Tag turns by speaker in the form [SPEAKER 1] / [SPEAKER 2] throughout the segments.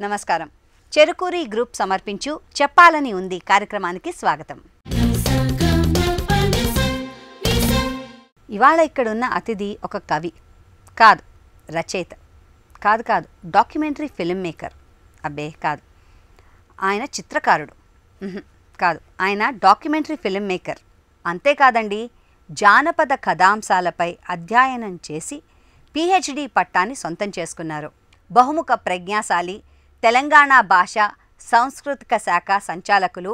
[SPEAKER 1] నమస్కారం. చెరుకూరి గ్రూప్ సమర్పించు చెప్పాలని ఉంది కార్యక్రమానికి స్వాగతం. ఇవాళ ఇక్కడున్న అతిథి ఒక కవి కాదు, రచయిత కాదు, డాక్యుమెంటరీ ఫిల్మ్ మేకర్, అబ్బే కాదు, ఆయన చిత్రకారుడు కాదు, ఆయన డాక్యుమెంటరీ ఫిల్మ్ మేకర్. అంతేకాదండి, జానపద కథాంశాలపై అధ్యయనం చేసి పిహెచ్డి పట్టాన్ని సొంతం చేసుకున్నారు. బహుముఖ ప్రజ్ఞాశాలి, తెలంగాణ భాష సాంస్కృతిక శాఖ సంచాలకులు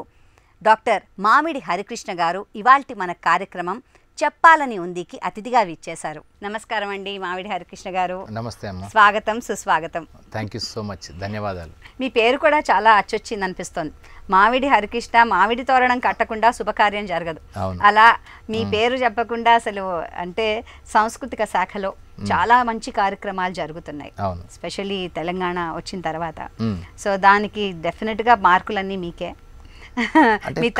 [SPEAKER 1] డాక్టర్ మామిడి హరికృష్ణ గారు ఇవాల్టి మన కార్యక్రమం చెప్పాలని ఉందికి అతిథిగా విచ్చేశారు. నమస్కారం అండి మామిడి హరికృష్ణ గారు.
[SPEAKER 2] నమస్తే అమ్మ.
[SPEAKER 1] స్వాగతం, సుస్వాగతం.
[SPEAKER 2] థ్యాంక్ యూ సో మచ్, ధన్యవాదాలు.
[SPEAKER 1] మీ పేరు కూడా చాలా అచ్చొచ్చింది అనిపిస్తుంది. మామిడి హరికృష్ణ, మామిడి తోరణం కట్టకుండా శుభకార్యం జరగదు. అలా మీ పేరు చెప్పకుండా అసలు అంటే సాంస్కృతిక శాఖలో చాలా మంచి కార్యక్రమాలు జరుగుతున్నాయి, స్పెషల్లీ తెలంగాణ వచ్చిన తర్వాత. సో దానికి డెఫినెట్ గా మార్కులన్నీ మీకే.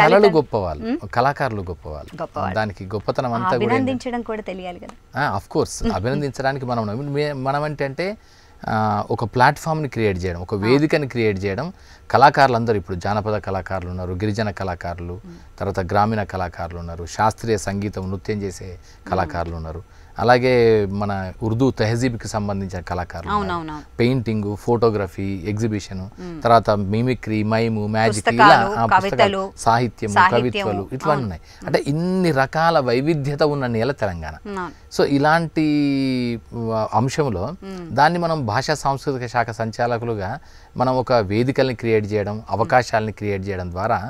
[SPEAKER 2] కళలు గొప్పవాళ్ళు, కళాకారులు గొప్పవాళ్ళు, దానికి గొప్పతనం అంతా
[SPEAKER 1] అభినందించడం కూడా తెలియాలి కదా.
[SPEAKER 2] ఆఫ్ కోర్స్ అభినందించడానికి మనం ఏంటంటే ఒక ప్లాట్ఫామ్ని క్రియేట్ చేయడం, ఒక వేదికని క్రియేట్ చేయడం. కళాకారులు అందరూ ఇప్పుడు జానపద కళాకారులు ఉన్నారు, గిరిజన కళాకారులు, తర్వాత గ్రామీణ కళాకారులు ఉన్నారు, శాస్త్రీయ సంగీతం నృత్యం చేసే కళాకారులు ఉన్నారు, అలాగే మన ఉర్దూ తెహజీబ్కి సంబంధించిన కళాకారులు, పెయింటింగ్, ఫోటోగ్రఫీ, ఎగ్జిబిషన్, తర్వాత మిమిక్రీ, మైము, మ్యాజిక్, పుస్తకాలు, సాహిత్యము, కవిత్వాలు ఇట్లా ఉన్నాయి. అంటే ఇన్ని రకాల వైవిధ్యత ఉన్న నేల తెలంగాణ. సో ఇలాంటి అంశంలో దాన్ని మనం భాషా సాంస్కృతిక శాఖ సంచాలకులుగా మనం ఒక వేదికల్ని క్రియేట్ చేయడం, అవకాశాలని క్రియేట్ చేయడం ద్వారా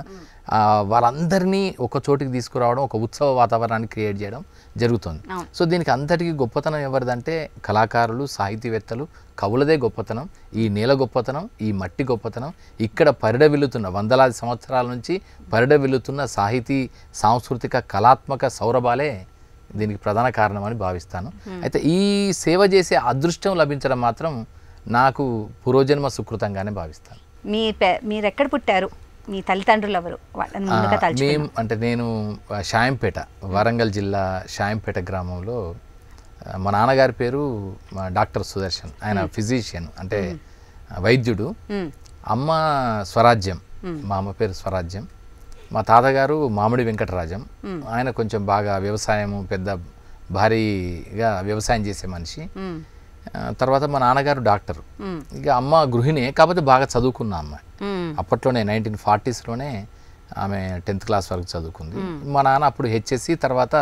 [SPEAKER 2] వాళ్ళందరినీ ఒక చోటికి తీసుకురావడం, ఒక ఉత్సవ వాతావరణాన్ని క్రియేట్ చేయడం జరుగుతుంది. సో దీనికి అంతటికీ గొప్పతనం ఎవరిదంటే కళాకారులు, సాహితీవేత్తలు, కవులదే గొప్పతనం, ఈ నేల గొప్పతనం, ఈ మట్టి గొప్పతనం, ఇక్కడ పరిడవిల్లుతున్న వందలాది సంవత్సరాల నుంచి పరిడవిల్లుతున్న సాహితీ, సాంస్కృతిక, కళాత్మక సౌరభాలే దీనికి ప్రధాన కారణం అని భావిస్తాను. అయితే ఈ సేవ చేసే అదృష్టం లభించడం మాత్రం నాకు పూర్వజన్మ సుకృతంగానే భావిస్తాను.
[SPEAKER 1] మీరు ఎక్కడ పుట్టారు? మీ తల్లిదండ్రులు ఎవరు?
[SPEAKER 2] అంటే నేను షాయంపేట, వరంగల్ జిల్లా షాయంపేట గ్రామంలో, మా నాన్నగారి పేరు డాక్టర్ సుదర్శన్, ఆయన ఫిజిషియన్ అంటే వైద్యుడు. అమ్మ స్వరాజ్యం, మా అమ్మ పేరు స్వరాజ్యం. మా తాతగారు మామిడి వెంకటరాజం, ఆయన కొంచెం బాగా వ్యవసాయము, పెద్ద భారీగా వ్యవసాయం చేసే మనిషి. తర్వాత మా నాన్నగారు డాక్టర్, ఇక అమ్మ గృహిణి, కాకపోతే బాగా చదువుకున్న అమ్మాయి. అప్పట్లోనే 1940s ఆమె 10th క్లాస్ వరకు చదువుకుంది. మా నాన్న అప్పుడు హెచ్ఎస్సి, తర్వాత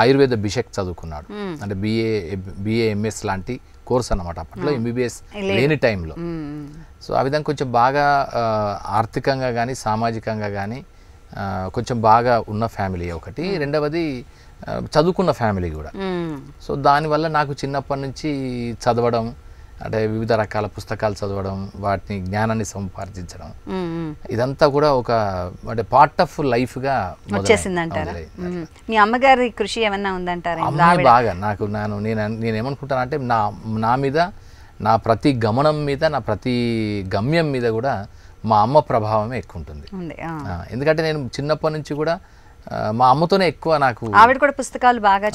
[SPEAKER 2] ఆయుర్వేద బిషెక్ చదువుకున్నాడు. అంటే బిఏ ఎంఎస్ లాంటి కోర్స్ అన్నమాట. అప్పట్లో ఎంబీబీఎస్ లేని టైంలో. సో ఆ విధంగా కొంచెం బాగా ఆర్థికంగా కానీ సామాజికంగా కానీ కొంచెం బాగా ఉన్న ఫ్యామిలీ ఒకటి. రెండవది చదువుకున్న ఫ్యామిలీ కూడా. సో దానివల్ల నాకు చిన్నప్పటి నుంచి చదవడం, అంటే వివిధ రకాల పుస్తకాలు చదవడం, వాటిని జ్ఞానాన్ని సంపాదించడం, ఇదంతా కూడా ఒక అంటే పార్ట్ ఆఫ్ లైఫ్గా
[SPEAKER 1] వచ్చేసిందంటారా? మీ అమ్మగారి కృషి ఏమన్నా ఉందంటారా?
[SPEAKER 2] అమ్మాయి బాగా నేనేమనుకుంటానంటే నా మీద, నా ప్రతి గమనం మీద, నా ప్రతి గమ్యం మీద కూడా మా అమ్మ ప్రభావమే ఎక్కువ ఉంటుంది. ఎందుకంటే నేను చిన్నప్పటి నుంచి కూడా మా అమ్మతోనే ఎక్కువ, నాకు
[SPEAKER 1] ఆవిడ కూడా పుస్తకాలు బాగా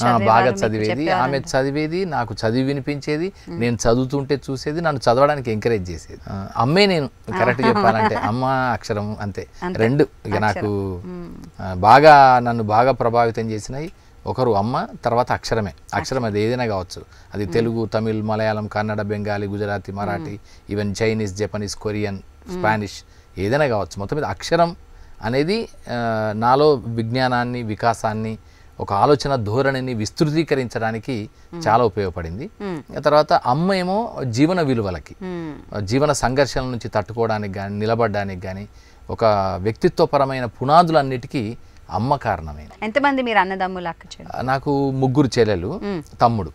[SPEAKER 2] చదివేది, ఆమె చదివేది, నాకు చదివి వినిపించేది, నేను చదువుతుంటే చూసేది, నన్ను చదవడానికి ఎంకరేజ్ చేసేది. అమ్మే నేను కరెక్ట్ చెప్పాలంటే, అమ్మ అక్షరం అంతే, రెండు. ఇక నాకు నన్ను బాగా ప్రభావితం చేసినాయి ఒకరు అమ్మ, తర్వాత అక్షరమే. అక్షరం అది ఏదైనా కావచ్చు, అది Telugu, Tamil, Malayalam, Kannada, Bengali, Gujarati, Marathi, even Chinese, Japanese, Korean, Spanish, ఏదైనా కావచ్చు. మొత్తం మీద అక్షరం అనేది నాలో విజ్ఞానాన్ని, వికాసాన్ని, ఒక ఆలోచన ధోరణిని విస్తృతీకరించడానికి చాలా ఉపయోగపడింది. తర్వాత అమ్మ ఏమో జీవన విలువలకి, జీవన సంఘర్షణల నుంచి తట్టుకోవడానికి కానీ, నిలబడడానికి కానీ, ఒక వ్యక్తిత్వపరమైన పునాదులన్నిటికీ అమ్మ కారణమైన.
[SPEAKER 1] ఎంతమంది మీరు అన్నదమ్ములు, అక్క చెల్లెలు?
[SPEAKER 2] నాకు 3 చెల్లెలు, తమ్ముడు.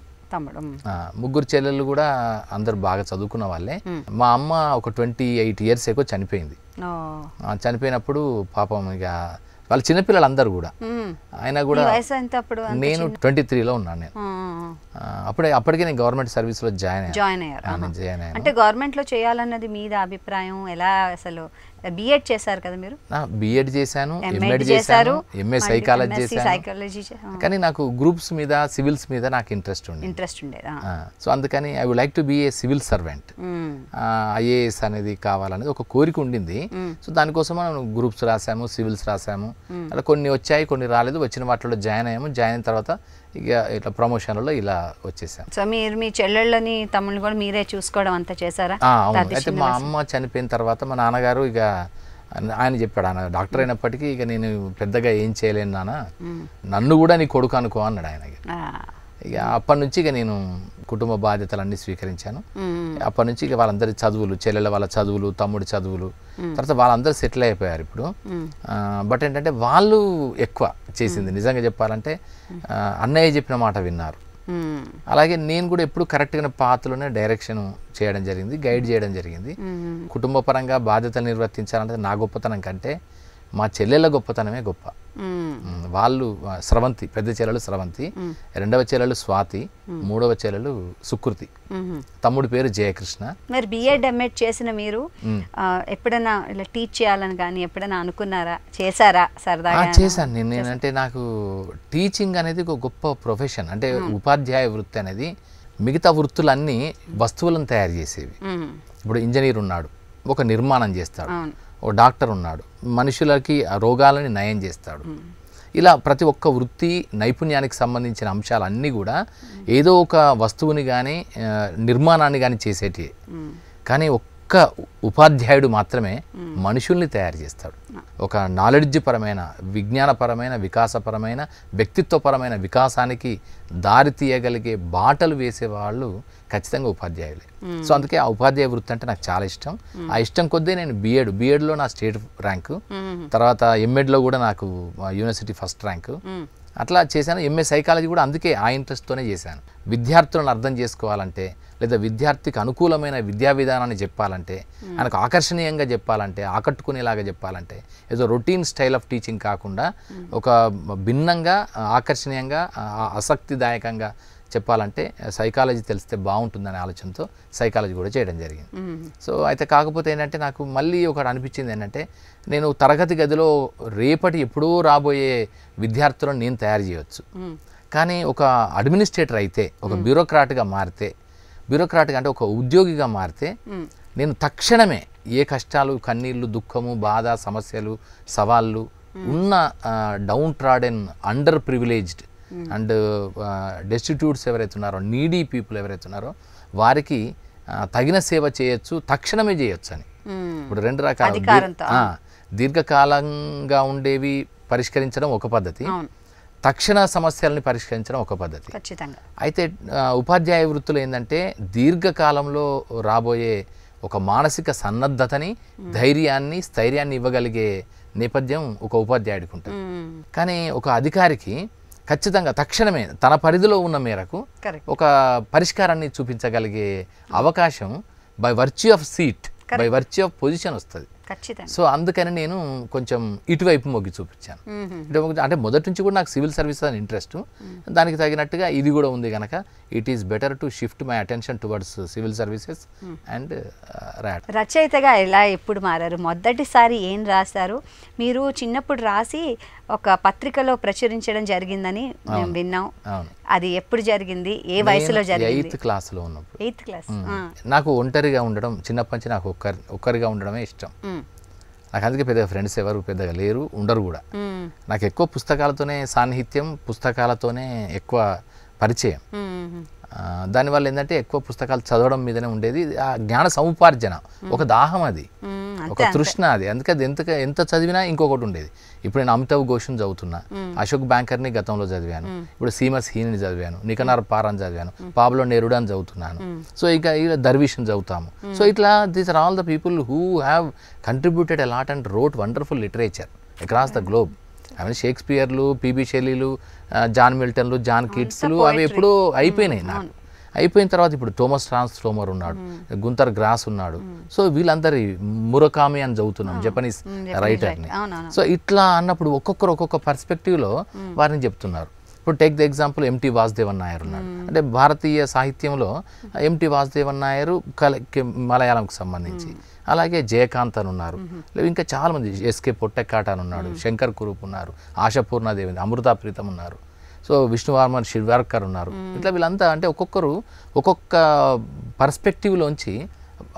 [SPEAKER 2] ముగ్గురు చెల్లెళ్ళు కూడా అందరు బాగా చదువుకున్న వాళ్ళే. మా అమ్మ ఒక 28 years ఏకో చనిపోయింది. చనిపోయినప్పుడు పాపం ఇక వాళ్ళ చిన్నపిల్లలు అందరు కూడా, ఆయన కూడా, నేను 23లో ఉన్నాను. నేను అప్పటికే నేను గవర్నమెంట్ సర్వీస్లో జాయిన్ అయ్యాను.
[SPEAKER 1] అంటే గవర్నమెంట్ లో చేయాలన్నది మీద అభిప్రాయం ఎలా? అసలు బిఎడ్ చేశారు కదా మీరు?
[SPEAKER 2] బిఎడ్ చేశాను,
[SPEAKER 1] ఎంఎడ్
[SPEAKER 2] ఎంఎడ్ చేశాను,
[SPEAKER 1] చేశారు,
[SPEAKER 2] ఎంఏ సైకాలజీ చేశాను.
[SPEAKER 1] సైకాలజీ
[SPEAKER 2] కానీ నాకు గ్రూప్స్ మీద సివిల్స్ మీద నాకు ఇంట్రెస్ట్
[SPEAKER 1] ఉండేది.
[SPEAKER 2] సో అందుకని I would like to be a civil servant, IAS అనేది కావాలనేది ఒక కోరిక ఉండింది. సో దానికోసం మనం గ్రూప్స్ రాసాము, సివిల్స్ రాసాము. అలా కొన్ని వచ్చాయి, కొన్ని రాలేదు. వచ్చిన వాటిలో జాయిన్ అయ్యాము. జాయిన్ అయిన తర్వాత ఇక ఇట్లా ప్రమోషన్లలో ఇలా వచ్చేసాం.
[SPEAKER 1] సో మీరు మీ చెల్లెళ్ళని తమ్ముళ్ళు కూడా మీరే చూసుకోవడం అంతా చేశారా?
[SPEAKER 2] అవును. అయితే మా అమ్మ చనిపోయిన తర్వాత మా నాన్నగారు ఇక ఆయన చెప్పాడు, ఆయన డాక్టర్ అయినప్పటికీ ఇక నేను పెద్దగా ఏం చేయలేను నాన్న, నన్ను కూడా నీ కొడుకు అనుకో అన్నాడు ఆయన. ఇక అప్పటి నుంచి ఇక నేను కుటుంబ బాధ్యతలన్నీ స్వీకరించాను. అప్పటి నుంచి ఇక వాళ్ళందరి చదువులు, చెల్లెల వాళ్ళ చదువులు, తమ్ముడి చదువులు, తర్వాత వాళ్ళందరూ సెటిల్ అయిపోయారు ఇప్పుడు. బట్ ఏంటంటే వాళ్ళు ఎక్కువ చేసింది నిజంగా చెప్పాలంటే అన్నయ్య చెప్పిన మాట విన్నారు. అలాగే నేను కూడా ఎప్పుడు కరెక్ట్గా పాత్రలోనే డైరెక్షన్ చేయడం జరిగింది, గైడ్ చేయడం జరిగింది. కుటుంబ పరంగా బాధ్యతలు నిర్వర్తించాలంటే నా గొప్పతనం కంటే మా చెల్లెళ్ళ గొప్పతనమే గొప్ప. వాళ్ళు స్రవంతి, పెద్ద చెల్లెలు స్రవంతి, రెండవ చెల్లెలు స్వాతి, మూడవ చెల్లెలు సుకృతి, తమ్ముడి పేరు జయకృష్ణ.
[SPEAKER 1] మరి బిఎడ్ ఎంఎడ్ చేసిన మీరు ఎప్పుడైనా ఇలా టీచ్ చేయాలని కానీ ఎప్పుడైనా అనుకున్నారా, చేశారా సరదాగా?
[SPEAKER 2] చేశాను నేనంటే నాకు టీచింగ్ అనేది ఒక గొప్ప ప్రొఫెషన్. అంటే ఉపాధ్యాయ వృత్తి అనేది మిగతా వృత్తులన్నీ వస్తువులను తయారు చేసేవి. ఇప్పుడు ఇంజనీర్ ఉన్నాడు, ఒక నిర్మాణం చేస్తాడు. ఓ డాక్టర్ ఉన్నాడు, మనుషులకి రోగాలని నయం చేస్తాడు. ఇలా ప్రతి ఒక్క వృత్తి నైపుణ్యానికి సంబంధించిన అంశాలన్నీ కూడా ఏదో ఒక వస్తువుని కానీ నిర్మాణాన్ని కానీ చేసేటివి. కానీ ఒక్క ఉపాధ్యాయుడు మాత్రమే మనుషుల్ని తయారు చేస్తాడు. ఒక నాలెడ్జ్ పరమైన, విజ్ఞానపరమైన, వికాసపరమైన, వ్యక్తిత్వపరమైన వికాసానికి దారి తీయగలిగే బాటలు వేసేవాళ్ళు ఖచ్చితంగా ఉపాధ్యాయులే. సో అందుకే ఆ ఉపాధ్యాయ వృత్తి అంటే నాకు చాలా ఇష్టం. ఆ ఇష్టం కొద్దీ నేను బిఎడ్లో నా స్టేట్ ర్యాంకు, తర్వాత ఎంఎడ్లో కూడా నాకు యూనివర్సిటీ ఫస్ట్ ర్యాంకు అట్లా చేశాను. ఎంఏ సైకాలజీ కూడా అందుకే ఆ ఇంట్రెస్ట్తోనే చేశాను. విద్యార్థులను అర్థం చేసుకోవాలంటే, లేదా విద్యార్థికి అనుకూలమైన విద్యా విధానాన్ని చెప్పాలంటే, ఆయనకు ఆకర్షణీయంగా చెప్పాలంటే, ఆకట్టుకునేలాగా చెప్పాలంటే, ఏదో రొటీన్ స్టైల్ ఆఫ్ టీచింగ్ కాకుండా ఒక భిన్నంగా, ఆకర్షణీయంగా, ఆసక్తిదాయకంగా చెప్పాలంటే సైకాలజీ తెలిస్తే బాగుంటుందనే ఆలోచనతో సైకాలజీ కూడా చేయడం జరిగింది. సో అయితే కాకపోతే ఏంటంటే నాకు మళ్ళీ ఒకటి అనిపించింది ఏంటంటే, నేను తరగతి గదిలో రేపటి ఎప్పుడూ రాబోయే విద్యార్థులను నేను తయారు చేయవచ్చు. కానీ ఒక అడ్మినిస్ట్రేటర్ అయితే, ఒక బ్యూరోక్రాట్గా మారితే, బ్యూరోక్రాట్గా అంటే ఒక ఉద్యోగిగా మారితే నేను తక్షణమే ఏ కష్టాలు, కన్నీళ్ళు, దుఃఖము, బాధ, సమస్యలు, సవాళ్ళు ఉన్న down trodden, under privileged and destitutes ఎవరైతే ఉన్నారో, నీడీ పీపుల్ ఎవరైతే ఉన్నారో వారికి తగిన సేవ చేయొచ్చు, తక్షణమే చేయొచ్చు అని. ఇప్పుడు రెండు రకాల దీర్ఘకాలంగా ఉండేవి పరిష్కరించడం ఒక పద్ధతి, తక్షణ సమస్యలని పరిష్కరించడం ఒక పద్ధతి. అయితే ఉపాధ్యాయ వృత్తులు ఏంటంటే దీర్ఘకాలంలో రాబోయే ఒక మానసిక సన్నద్ధతని, ధైర్యాన్ని, స్థైర్యాన్ని ఇవ్వగలిగే నేపథ్యం ఒక ఉపాధ్యాయుడికి ఉంటుంది. కానీ ఒక అధికారికి ఖచ్చితంగా తక్షణమే తన పరిధిలో ఉన్న మేరకు ఒక పరిష్కారాన్ని చూపించగలిగే అవకాశం by virtue of seat, by virtue of position వస్తుంది. సో అందుకని నేను కొంచెం ఇటువైపు మొగ్గి చూపించాను. అంటే మొదటి నుంచి కూడా నాకు సివిల్ సర్వీసెస్ అని ఇంట్రెస్ట్, దానికి తగినట్టుగా ఇది కూడా ఉంది కనుక it is better to shift my attention towards civil services and rat.
[SPEAKER 1] రచయితగా ఎలా ఎప్పుడు మారారు? మొదటిసారి ఏం రాశారు? మీరు చిన్నప్పుడు రాసి ఒక పత్రికలో ప్రచురించడం జరిగిందని మేము విన్నాం. అది ఎప్పుడు జరిగింది? ఏ వయసులో జరిగింది?
[SPEAKER 2] 8th క్లాస్లో ఉన్నప్పుడు.
[SPEAKER 1] 8th class.
[SPEAKER 2] నాకు ఒంటరిగా ఉండడం, చిన్నప్పటి నుంచి నాకు ఒక్కరిగా ఉండడమే ఇష్టం. నాకు అందుకే పెద్దగా ఫ్రెండ్స్ ఎవరు పెద్దగా లేరు, ఉండరు కూడా. నాకు ఎక్కువ పుస్తకాలతోనే సాన్నిహిత్యం, పుస్తకాలతోనే ఎక్కువ పరిచయం. దానివల్ల ఏంటంటే ఎక్కువ పుస్తకాలు చదవడం మీదనే ఉండేది. ఆ జ్ఞాన సముపార్జన ఒక దాహం, అది ఒక తృష్ణ, అది అందుకే అది ఎంత చదివినా ఇంకొకటి ఉండేది. ఇప్పుడు నేను అమితాబ్ ఘోష్ని చదువుతున్నా, అశోక్ బ్యాంకర్ని గతంలో చదివాను, ఇప్పుడు సీమస్ హీని చదివాను, నికనార్ పారాన్ చదివాను, పాబ్లో నెరుడాని చదువుతున్నాను. సో ఇక దర్వీష్ని చదువుతాము. సో ఇట్లా these are all the people who have contributed a lot and wrote wonderful literature across the globe. అవి షేక్స్పియర్లు, పిబి షెల్లీలు, జాన్ మిల్టన్లు, జాన్ కీట్స్లు అవి ఎప్పుడూ అయిపోయినాయి. నాకు అయిపోయిన తర్వాత ఇప్పుడు థోమస్ ట్రాన్స్ఫోమర్ ఉన్నాడు, గుంతర్ గ్రాస్ ఉన్నాడు. సో వీళ్ళందరి మురకామి అని చదువుతున్నాం, జపనీస్ రైటర్ని. సో ఇట్లా అన్నప్పుడు ఒక్కొక్క పర్స్పెక్టివ్లో వారిని చెప్తున్నారు. ఇప్పుడు take the example empty Vasudevan Nair ఉన్నాడు. అంటే భారతీయ సాహిత్యంలో ఎంటీ వాసుదేవన్ నాయర్ మలయాళంకి సంబంధించి, అలాగే జయకాంత్ అని ఉన్నారు, ఇంకా చాలామంది, ఎస్కే పొట్టెక్కాట అని ఉన్నాడు, శంకర్ కురూప్ ఉన్నారు, ఆశాపూర్ణాదేవి, అమృతా ప్రీతం ఉన్నారు, సో విష్ణువర్మన్ శిల్వార్కర్ ఉన్నారు. ఇట్లా వీళ్ళంతా అంటే ఒక్కొక్కరు ఒక్కొక్క పర్స్పెక్టివ్లోంచి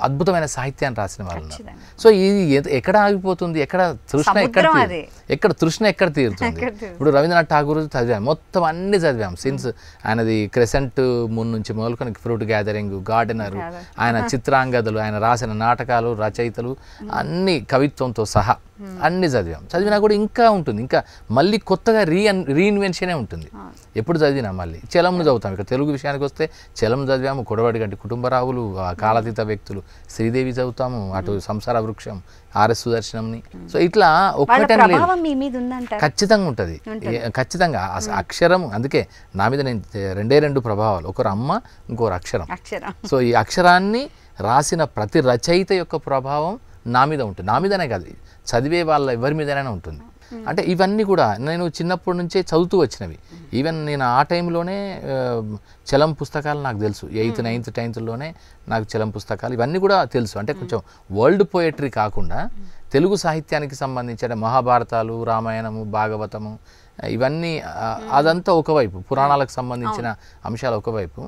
[SPEAKER 2] అద్భుతమైన సాహిత్యాన్ని రాసిన వాళ్ళు ఉన్నారు. సో ఇది ఎక్కడ ఆగిపోతుంది, ఎక్కడ తృష్ణ ఎక్కడ తీరుతుంది? ఇప్పుడు రవీంద్రనాథ్ ఠాగూర్ చదివాం, మొత్తం అన్ని చదివాం, సిన్స్ ఆయనది క్రెసెంట్ మూన్ నుంచి మొదలుకొని ఫ్రూట్ గ్యాదరింగ్, గార్డెనర్, ఆయన చిత్రాంగదలు, ఆయన రాసిన నాటకాలు, రచయితలు అన్ని కవిత్వంతో సహా అన్ని చదివినా కూడా ఇంకా ఉంటుంది, ఇంకా మళ్ళీ కొత్తగా రీఇన్వెన్షనే ఉంటుంది ఎప్పుడు చదివినా. మళ్ళీ చలంను చదువుతాం, ఇక్కడ తెలుగు విషయానికి వస్తే చలం చదివాము, కొడవడి గంటి కుటుంబరావులు, కాలాతీత వ్యక్తులు, శ్రీదేవి చదువుతాము, అటు సంసార వృక్షం, ఆర్ఎస్ సుదర్శనంని. సో ఇట్లా ఒక్కటే ఖచ్చితంగా ఉంటుంది, ఖచ్చితంగా అక్షరం. అందుకే నా మీద నేను రెండు ప్రభావాలు, ఒకరు అమ్మ, ఇంకొకరు అక్షరం. సో ఈ అక్షరాన్ని రాసిన ప్రతి రచయిత యొక్క ప్రభావం నా మీద ఉంటుంది, నా మీదనే కాదు, చదివే వాళ్ళ ఎవరి మీదైనా ఉంటుంది. అంటే ఇవన్నీ కూడా నేను చిన్నప్పటి నుంచే చదువుతూ వచ్చినవి. ఈవెన్ నేను ఆ టైంలోనే చలం పుస్తకాలు నాకు తెలుసు, 8th 9th 10thలోనే నాకు చలం పుస్తకాలు ఇవన్నీ కూడా తెలుసు. అంటే కొంచెం వరల్డ్ పోయట్రీ కాకుండా తెలుగు సాహిత్యానికి సంబంధించిన మహాభారతాలు, రామాయణము, భాగవతము, ఇవన్నీ అదంతా ఒకవైపు, పురాణాలకు సంబంధించిన అంశాలు ఒకవైపు,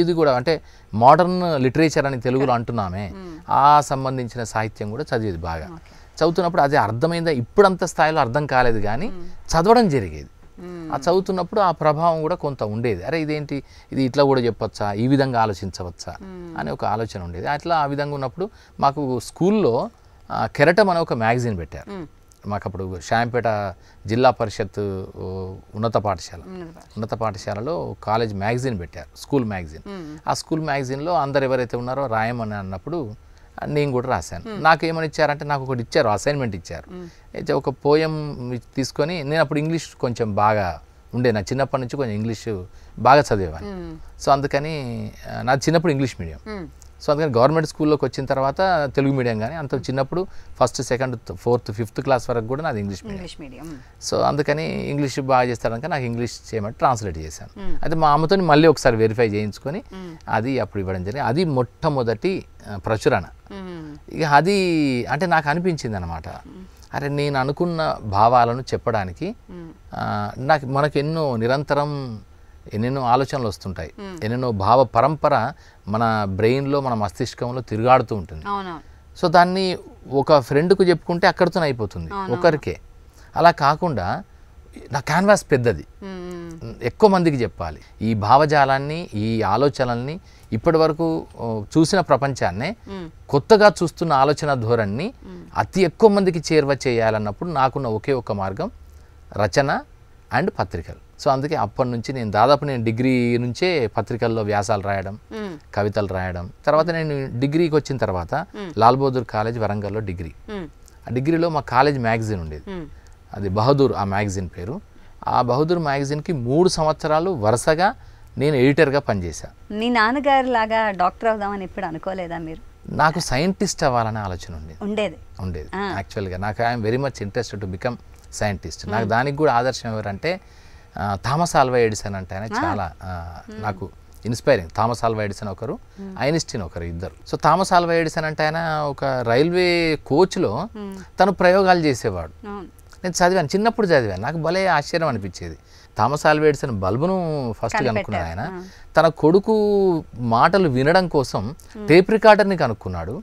[SPEAKER 2] ఇది కూడా అంటే మోడర్న్ లిటరేచర్ అని తెలుగులో అంటున్నామే, ఆ సంబంధించిన సాహిత్యం కూడా చదివేది బాగా. చదువుతున్నప్పుడు అదే అర్థమైందా, ఇప్పుడంత స్థాయిలో అర్థం కాలేదు కానీ చదవడం జరిగేది. ఆ చదువుతున్నప్పుడు ఆ ప్రభావం కూడా కొంత ఉండేది. అరే ఇదేంటి, ఇది ఇట్లా కూడా చెప్పొచ్చా, ఈ విధంగా ఆలోచించవచ్చా అనే ఒక ఆలోచన ఉండేది. అట్లా ఆ విధంగా ఉన్నప్పుడు మాకు స్కూల్లో కెరటం అనే ఒక మ్యాగజైన్ పెట్టారు. మాకు అప్పుడు షాంపేట జిల్లా పరిషత్ ఉన్నత పాఠశాలలో కాలేజ్ మ్యాగజైన్ పెట్టారు, స్కూల్ మ్యాగజైన్. ఆ స్కూల్ మ్యాగజైన్లో అందరు ఎవరైతే ఉన్నారో రాయమని అన్నప్పుడు నేను కూడా రాశాను. నాకేమని ఇచ్చారంటే, నాకు ఒకటి ఇచ్చారు, అసైన్మెంట్ ఇచ్చారు. అయితే ఒక పోయం తీసుకొని, నేను అప్పుడు ఇంగ్లీష్ కొంచెం బాగా ఉండే, నా చిన్నప్పటి నుంచి కొంచెం ఇంగ్లీష్ బాగా చదివేవాడిని. సో అందుకని నా చిన్నప్పుడు ఇంగ్లీష్ మీడియం, సో అందుకని గవర్నమెంట్ స్కూల్లోకి వచ్చిన తర్వాత తెలుగు మీడియం, కానీ అంత చిన్నప్పుడు 1st 2nd 4th 5th class వరకు కూడా నాది ఇంగ్లీష్ మీడియం. సో అందుకని ఇంగ్లీష్ బాగా చేస్తారనుక నాకు ఇంగ్లీష్ చేయమని ట్రాన్స్లేట్ చేశాను. అయితే మా అమ్మతో మళ్ళీ ఒకసారి వెరిఫై చేయించుకొని అది అప్పుడు ఇవ్వడం జరిగింది. అది మొట్టమొదటి ప్రచురణ. ఇక అది అంటే నాకు అనిపించింది అనమాట, అరే నేను అనుకున్న భావాలను చెప్పడానికి మనకు నిరంతరం ఎన్నెన్నో ఆలోచనలు వస్తుంటాయి, ఎన్నెన్నో భావ పరంపర మన బ్రెయిన్లో, మన మస్తిష్కంలో తిరుగాడుతూ ఉంటుంది. సో దాన్ని ఒక ఫ్రెండ్కు చెప్పుకుంటే అక్కడితో అయిపోతుంది ఒకరికే. అలా కాకుండా నా క్యాన్వాస్ పెద్దది, ఎక్కువ మందికి చెప్పాలి. ఈ భావజాలాన్ని, ఈ ఆలోచనల్ని, ఇప్పటి వరకు చూసిన ప్రపంచాన్నే కొత్తగా చూస్తున్న ఆలోచన ధోరణిని అతి ఎక్కువ మందికి చేరువ చేయాలన్నప్పుడు నాకున్న ఒకే ఒక మార్గం రచన అండ్ పత్రికలు. సో అందుకే అప్పటి నుంచి నేను డిగ్రీ నుంచే పత్రికల్లో వ్యాసాలు రాయడం, కవితలు రాయడం. తర్వాత నేను డిగ్రీకి వచ్చిన తర్వాత లాల్ బహదూర్ కాలేజ్ వరంగల్లో డిగ్రీ. ఆ డిగ్రీలో మా కాలేజ్ మ్యాగజైన్ ఉండేది, అది బహదూర్ ఆ మ్యాగజైన్ పేరు. ఆ బహదూర్ మ్యాగజైన్కి 3 సంవత్సరాలు వరుసగా నేను ఎడిటర్గా పనిచేశాను.
[SPEAKER 1] మీ నాన్నగారు లాగా డాక్టర్ అవుదామని ఎప్పుడు అనుకోలేదా మీరు?
[SPEAKER 2] నాకు సైంటిస్ట్ అవ్వాలనే ఆలోచన ఉండేది. యాక్చువల్గా నాకు I'm very much interested to become scientist. నాకు దానికి కూడా ఆదర్శం ఎవరంటే థామస్ ఆల్వా ఎడిసన్ అంటే ఆయన చాలా నాకు ఇన్స్పైరింగ్. థామస్ ఆల్వా ఎడిసన్ ఒకరు, ఐన్స్టీన్ ఒకరు, ఇద్దరు. సో థామస్ ఆల్వా ఎడిసన్ అంటే ఆయన ఒక రైల్వే కోచ్లో తను ప్రయోగాలు చేసేవాడు. నేను చదివాను, చిన్నప్పుడు చదివాను, నాకు భలే ఆశ్చర్యం అనిపించేది. థామస్ ఆల్వా ఎడిసన్ బల్బును ఫస్ట్ కనుక్కున్నాడు ఆయన. తన కొడుకు మాటలు వినడం కోసం టేప్ రికార్డర్ని కనుక్కున్నాడు.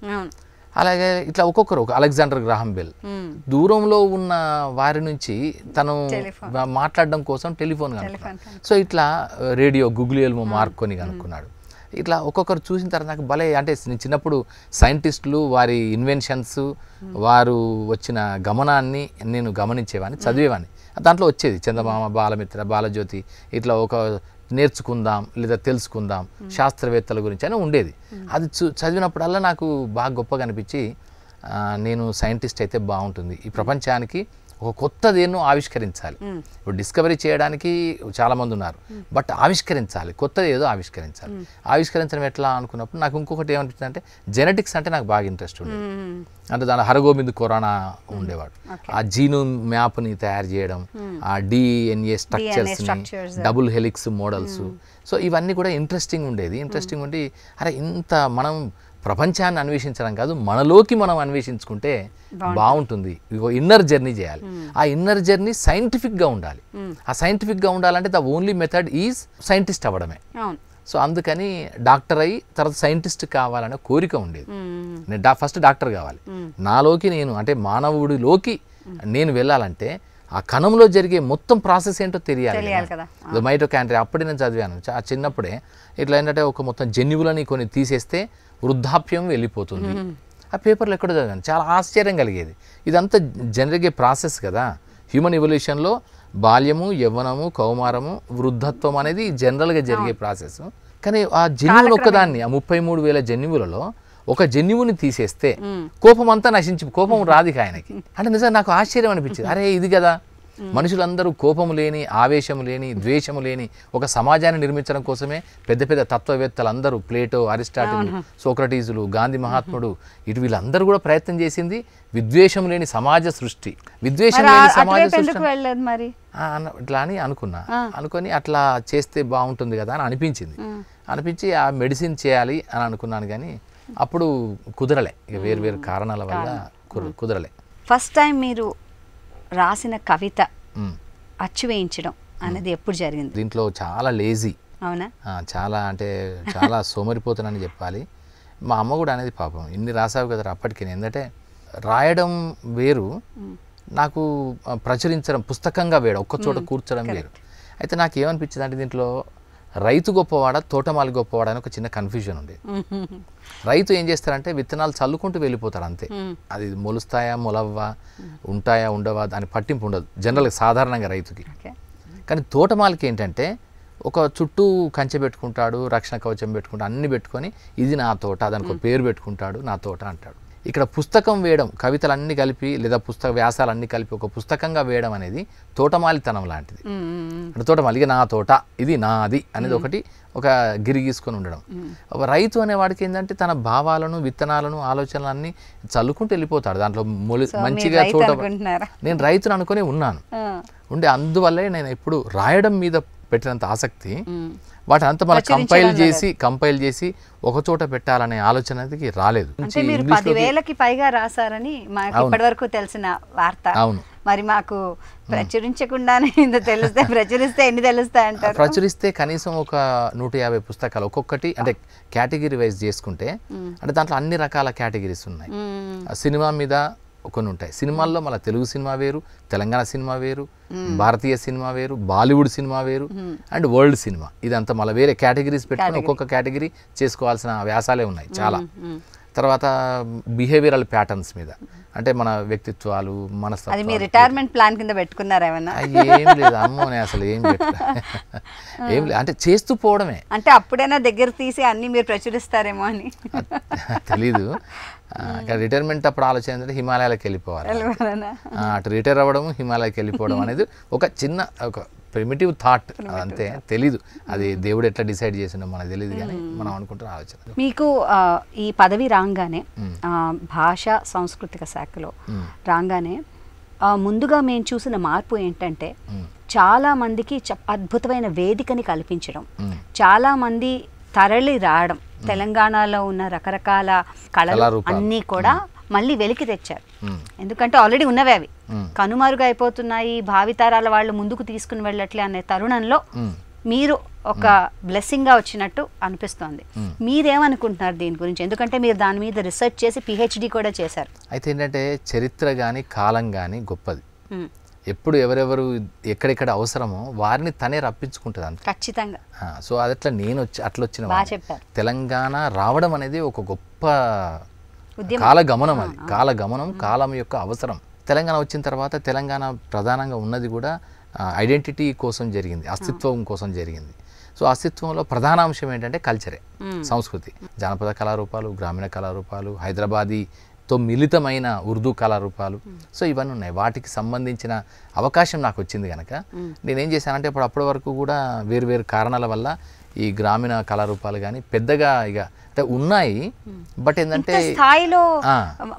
[SPEAKER 2] అలాగే ఇట్లా ఒక్కొక్కరు, ఒక అలెగ్జాండర్ గ్రాహం బెల్ దూరంలో ఉన్న వారి నుంచి తను మాట్లాడడం కోసం టెలిఫోన్ కనుక్కున్నాడు. సో ఇట్లా రేడియో గుగ్లియల్మో మార్కోని కనుక్కున్నాడు. ఇట్లా ఒక్కొక్కరు చూసిన తర్వాత నాకు భలే, అంటే చిన్నప్పుడు సైంటిస్టులు, వారి ఇన్వెన్షన్స్, వారు వచ్చిన గమనాన్ని నేను గమనించేవాడిని, చదివేవాడిని. దాంట్లో వచ్చేది చందమామ, బాలమిత్ర, బాలజ్యోతి, ఇట్లా ఒక నేర్చుకుందాం లేదా తెలుసుకుందాం శాస్త్రవేత్తల గురించి అని ఉండేది. అది చదివినప్పుడల్లా నాకు బాగా గొప్పగా అనిపించి నేను సైంటిస్ట్ అయితే బాగుంటుంది, ఈ ప్రపంచానికి ఒక కొత్తదేన్నో ఆవిష్కరించాలి. ఇప్పుడు డిస్కవరీ చేయడానికి చాలామంది ఉన్నారు, బట్ ఆవిష్కరించాలి, కొత్తది ఏదో ఆవిష్కరించాలి. ఆవిష్కరించడం ఎట్లా అనుకున్నప్పుడు నాకు ఇంకొకటి ఏమనిపిస్తుంది అంటే జెనెటిక్స్ అంటే నాకు బాగా ఇంట్రెస్ట్ ఉండేది. అంటే దాని హరగోబింద్ ఖురానా ఉండేవాడు, ఆ జీనోమ్ మ్యాప్ని తయారు చేయడం, ఆ డిఎన్ఏ స్ట్రక్చర్స్ని, డబుల్ హెలిక్స్ మోడల్స్, సో ఇవన్నీ కూడా ఇంట్రెస్టింగ్ ఉండేది. ఇంట్రెస్టింగ్ ఉండి అరే ఇంత మనం ప్రపంచాన్ని అన్వేషించడం కాదు, మనలోకి మనం అన్వేషించుకుంటే బాగుంటుంది, ఇన్నర్ జర్నీ చేయాలి. ఆ ఇన్నర్ జర్నీ సైంటిఫిక్గా ఉండాలి. ఆ సైంటిఫిక్గా ఉండాలంటే the only method is scientist అవ్వడమే. సో అందుకని డాక్టర్ అయ్యి తర్వాత సైంటిస్ట్ కావాలనే కోరిక ఉండేది. నేను ఫస్ట్ డాక్టర్ కావాలి, నాలోకి నేను అంటే మానవుడిలోకి నేను వెళ్ళాలంటే ఆ కణంలో జరిగే మొత్తం ప్రాసెస్ ఏంటో తెలియాలి కదా. మైటోకాండ్రియా అప్పుడే నేను చదివాను చిన్నప్పుడే. ఇట్లా ఏంటంటే ఒక మొత్తం జన్యువులని కొన్ని తీసేస్తే వృద్ధాప్యం వెళ్ళిపోతుంది. ఆ పేపర్లో ఎక్కడ చదివాను, చాలా ఆశ్చర్యం కలిగేది. ఇదంతా జరిగే ప్రాసెస్ కదా. హ్యూమన్ ఎవల్యూషన్లో బాల్యము, యవ్వనము, కౌమారము, వృద్ధత్వం అనేది జనరల్గా జరిగే ప్రాసెస్. కానీ ఆ జన్యువుని ఒక్కదాన్ని, ఆ 33,000 జన్యువులలో ఒక జన్యువుని తీసేస్తే కోపం అంతా కోపం రాదు ఆయనకి. అంటే నిజంగా నాకు ఆశ్చర్యం అనిపించింది, అరే ఇది కదా మనుషులందరూ కోపము లేని, ఆవేశము లేని, ద్వేషము లేని ఒక సమాజాన్ని నిర్మించడం కోసమే పెద్ద పెద్ద తత్వవేత్తలు అందరూ, ప్లేటో, అరిస్టాటిల్, సోక్రటీసులు, గాంధీ మహాత్ముడు, ఇటు వీళ్ళందరూ కూడా ప్రయత్నం చేసింది విద్వేషం లేని సమాజ సృష్టి. విద్వేషం లేని సమాజ సృష్టి ఇట్లా అని అనుకొని అట్లా చేస్తే బాగుంటుంది కదా అని అనిపించి ఆ మెడిసిన్ చేయాలి అని అనుకున్నాను. కానీ అప్పుడు కుదరలే, ఇక వేరు కారణాల వల్ల కుదరలే.
[SPEAKER 1] ఫస్ట్ టైం మీరు రాసిన కవిత అచ్చు వేయించడం అనేది ఎప్పుడు జరిగింది?
[SPEAKER 2] దీంట్లో చాలా లేజీ,
[SPEAKER 1] అవునా,
[SPEAKER 2] చాలా అంటే చాలా సోమరిపోతానని చెప్పాలి. మా అమ్మ కూడా అనేది పాపం ఇన్ని రాసావు కదా అప్పటికి. ఏంటంటే రాయడం వేరు, నాకు ప్రచురించడం, పుస్తకంగా వేయడం, ఒక్కచోట కూర్చోడం వేరు. అయితే నాకు ఏమనిపించింది అంటే దీంట్లో రైతు గొప్పవాడా, తోటమాలి గొప్పవాడా అని ఒక చిన్న కన్ఫ్యూజన్ ఉండేది. రైతు ఏం చేస్తారంటే విత్తనాలు చల్లుకుంటూ వెళ్ళిపోతారు అంతే, అది మొలుస్తాయా మొలవ్వా, ఉంటాయా ఉండవా దాని పట్టింపు ఉండదు జనరల్గా సాధారణంగా రైతుకి. కానీ తోటమాలికి ఏంటంటే ఒక చుట్టూ కంచె పెట్టుకుంటాడు, రక్షణ కవచం పెట్టుకుంటాడు, అన్ని పెట్టుకొని ఇది నా తోట, దానికి ఒక పేరు పెట్టుకుంటాడు, నా తోట అంటాడు. ఇక్కడ పుస్తకం వేయడం, కవితలన్నీ కలిపి లేదా పుస్తక వ్యాసాలన్నీ కలిపి ఒక పుస్తకంగా వేయడం అనేది తోటమాలితనం లాంటిది. అంటే తోటమాలి నా తోట, ఇది నాది అనేది ఒక గిరి గీసుకొని ఉండడం. ఒక రైతు అనేవాడికి ఏంటంటే తన భావాలను, విత్తనాలను, ఆలోచనలన్నీ చల్లుకుంటూ వెళ్ళిపోతాడు. దాంట్లో మంచిగా నేను రైతును అనుకుని ఉన్నాను ఉండే. అందువల్లే నేను ఎప్పుడు రాయడం మీద పెట్టినంత ఆసక్తి, వాటి అంతా మనం కంపైల్ చేసి ఒక చోట పెట్టాలనే ఆలోచనకి రాలేదు.
[SPEAKER 1] 10,000కి పైగా రాశారని మాకు ఇప్పటివరకు తెలిసిన వార్త.
[SPEAKER 2] అవును,
[SPEAKER 1] మరి మాకు ప్రచురించకుండానే తెలిస్తే, ప్రచురిస్తే ఎన్ని తెలుస్తాయి అంటారు?
[SPEAKER 2] ప్రచురిస్తే కనీసం ఒక 150 పుస్తకాలు, ఒక్కొక్కటి అంటే కేటగిరీ వైజ్ చేసుకుంటే, అంటే దాంట్లో అన్ని రకాల కేటగిరీస్ ఉన్నాయి. సినిమా మీద కొన్ని ఉంటాయి, సినిమాల్లో మళ్ళీ తెలుగు సినిమా వేరు, తెలంగాణ సినిమా వేరు, భారతీయ సినిమా వేరు, బాలీవుడ్ సినిమా వేరు, అండ్ వరల్డ్ సినిమా, ఇదంతా మళ్ళీ వేరే కేటగిరీస్ పెట్టుకుని ఒక్కొక్క కేటగిరీ చేసుకోవాల్సిన వ్యాసాలే ఉన్నాయి చాలా. తర్వాత బిహేవియరల్ ప్యాటర్న్స్ మీద, అంటే మన వ్యక్తిత్వాలు, మనస్తత్వాలు.
[SPEAKER 1] మీ రిటైర్మెంట్ ప్లాన్ కింద పెట్టుకున్నారా ఏమన్నా?
[SPEAKER 2] ఏం లేదు అమ్మోనే, అసలు ఏం ఏం లేదు, అంటే చేస్తూ పోవడమే.
[SPEAKER 1] అంటే అప్పుడైనా దగ్గర తీసి అన్ని మీరు ప్రచురిస్తారేమో అని
[SPEAKER 2] తెలీదు. రిటైర్మెంట్ అప్పుడు ఆలోచన ఏంటంటే హిమాలయాలకు వెళ్ళిపోవాలి, అటు రిటైర్ అవ్వడం, హిమాలయాకి వెళ్ళిపోవడం అనేది ఒక చిన్న ఒక ప్రిమిటివ్ థాట్, అంతే. తెలీదు అది దేవుడు ఎట్లా డిసైడ్ చేసిండో మనకు తెలియదు, కానీ మనం అనుకుంటున్న ఆలోచన.
[SPEAKER 1] మీకు ఈ పదవి రాగానే, భాషా సాంస్కృతిక శాఖలో రాగానే ముందుగా మేము చూసిన మార్పు ఏంటంటే చాలా మందికి అద్భుతమైన వేదికని కల్పించడం, చాలా మంది తరలి రావడం, తెలంగాణలో ఉన్న రకరకాల కళలు అన్నీ కూడా మళ్ళీ వెలికి తెచ్చారు. ఎందుకంటే ఆల్రెడీ ఉన్నవే అవి కనుమరుగు అయిపోతున్నాయి, భావితరాల వాళ్ళు ముందుకు తీసుకుని వెళ్ళట్లే అనే తరుణంలో మీరు ఒక బ్లెస్సింగ్ గా వచ్చినట్టు అనిపిస్తోంది. మీరేమనుకుంటున్నారు దీని గురించి? ఎందుకంటే మీరు దాని మీద రీసెర్చ్ చేసి PhD కూడా చేశారు.
[SPEAKER 2] అయితే ఏంటంటే చరిత్ర కానీ కాలం కానీ గొప్పది, ఎప్పుడు ఎవరెవరు ఎక్కడెక్కడ అవసరమో వారిని తనే రప్పించుకుంటుంది అంత
[SPEAKER 1] ఖచ్చితంగా.
[SPEAKER 2] సో అది అట్లా అట్లా వచ్చిన తెలంగాణ రావడం అనేది ఒక గొప్ప కాలగమనం, అది కాలగమనం, కాలం యొక్క అవసరం. తెలంగాణ వచ్చిన తర్వాత తెలంగాణ ప్రధానంగా ఉన్నది కూడా ఐడెంటిటీ కోసం జరిగింది, అస్తిత్వం కోసం జరిగింది. సో అస్తిత్వంలో ప్రధాన అంశం ఏంటంటే కల్చరే, సంస్కృతి, జానపద కళారూపాలు, గ్రామీణ కళారూపాలు, హైదరాబాదీ మిళితమైన ఉర్దూ కళారూపాలు. సో ఇవన్నీ ఉన్నాయి. వాటికి సంబంధించిన అవకాశం నాకు వచ్చింది కనుక నేనేం చేశానంటే అప్పటి వరకు కూడా వేరు వేరు కారణాల వల్ల ఈ గ్రామీణ కళారూపాలు కానీ పెద్దగా ఇక అంటే ఉన్నాయి. బట్ ఏంటంటే
[SPEAKER 1] స్థాయిలో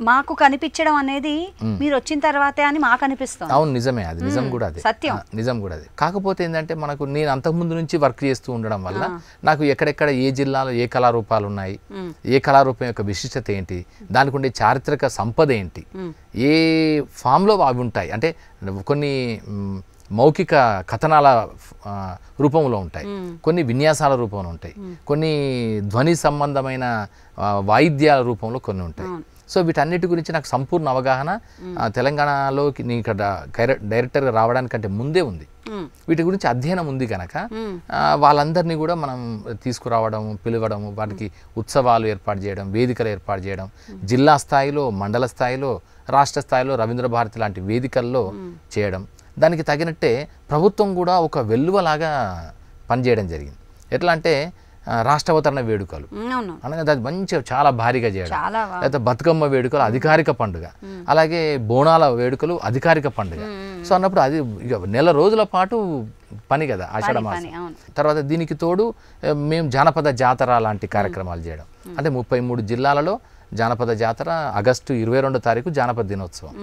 [SPEAKER 1] మాకు కనిపించడం అనేది మీరు వచ్చిన తర్వాతే అని మాకు అనిపిస్తుంది.
[SPEAKER 2] అవును, నిజమే, అది నిజం కూడా, అది
[SPEAKER 1] సత్యం,
[SPEAKER 2] నిజం కూడా. అది కాకపోతే ఏంటంటే మనకు నేను అంతకుముందు నుంచి వర్క్ చేస్తూ ఉండడం వల్ల నాకు ఎక్కడెక్కడ ఏ జిల్లాలో ఏ కళారూపాలు ఉన్నాయి, ఏ కళారూపం యొక్క విశిష్టత ఏంటి, దానికి ఉండే చారిత్రక సంపద ఏంటి, ఏ ఫామ్లో అవి ఉంటాయి. అంటే కొన్ని మౌఖిక కథనాల రూపంలో ఉంటాయి, కొన్ని విన్యాసాల రూపంలో ఉంటాయి, కొన్ని ధ్వని సంబంధమైన వాయిద్యాల రూపంలో కొన్ని ఉంటాయి. సో వీటన్నిటి గురించి నాకు సంపూర్ణ అవగాహన తెలంగాణలోకి నీ ఇక్కడ డైరెక్టర్గా రావడానికంటే ముందే ఉంది. వీటి గురించి అధ్యయనం ఉంది కనుక వాళ్ళందరినీ కూడా మనం తీసుకురావడం, పిలవడం, వాటికి ఉత్సవాలు ఏర్పాటు చేయడం, వేదికలు ఏర్పాటు చేయడం, జిల్లా స్థాయిలో, మండల స్థాయిలో, రాష్ట్ర స్థాయిలో రవీంద్ర భారతి లాంటి వేదికల్లో చేయడం. దానికి తగినట్టే ప్రభుత్వం కూడా ఒక వెల్లువలాగా పనిచేయడం జరిగింది. ఎట్లా అంటే రాష్ట్రావతరణ వేడుకలు అనగా అది మంచిగా చాలా భారీగా చేయడం, లేకపోతే బతుకమ్మ వేడుకలు అధికారిక పండుగ, అలాగే బోనాల వేడుకలు అధికారిక పండుగ. సో అన్నప్పుడు అది ఇక నెల రోజుల పాటు పని కదా ఆషాఢ మాసం. తర్వాత దీనికి తోడు మేము జానపద జాతర లాంటి కార్యక్రమాలు చేయడం. అంటే 33 జిల్లాలలో జానపద జాతర, ఆగస్టు 22వ తారీఖు జానపద దినోత్సవం.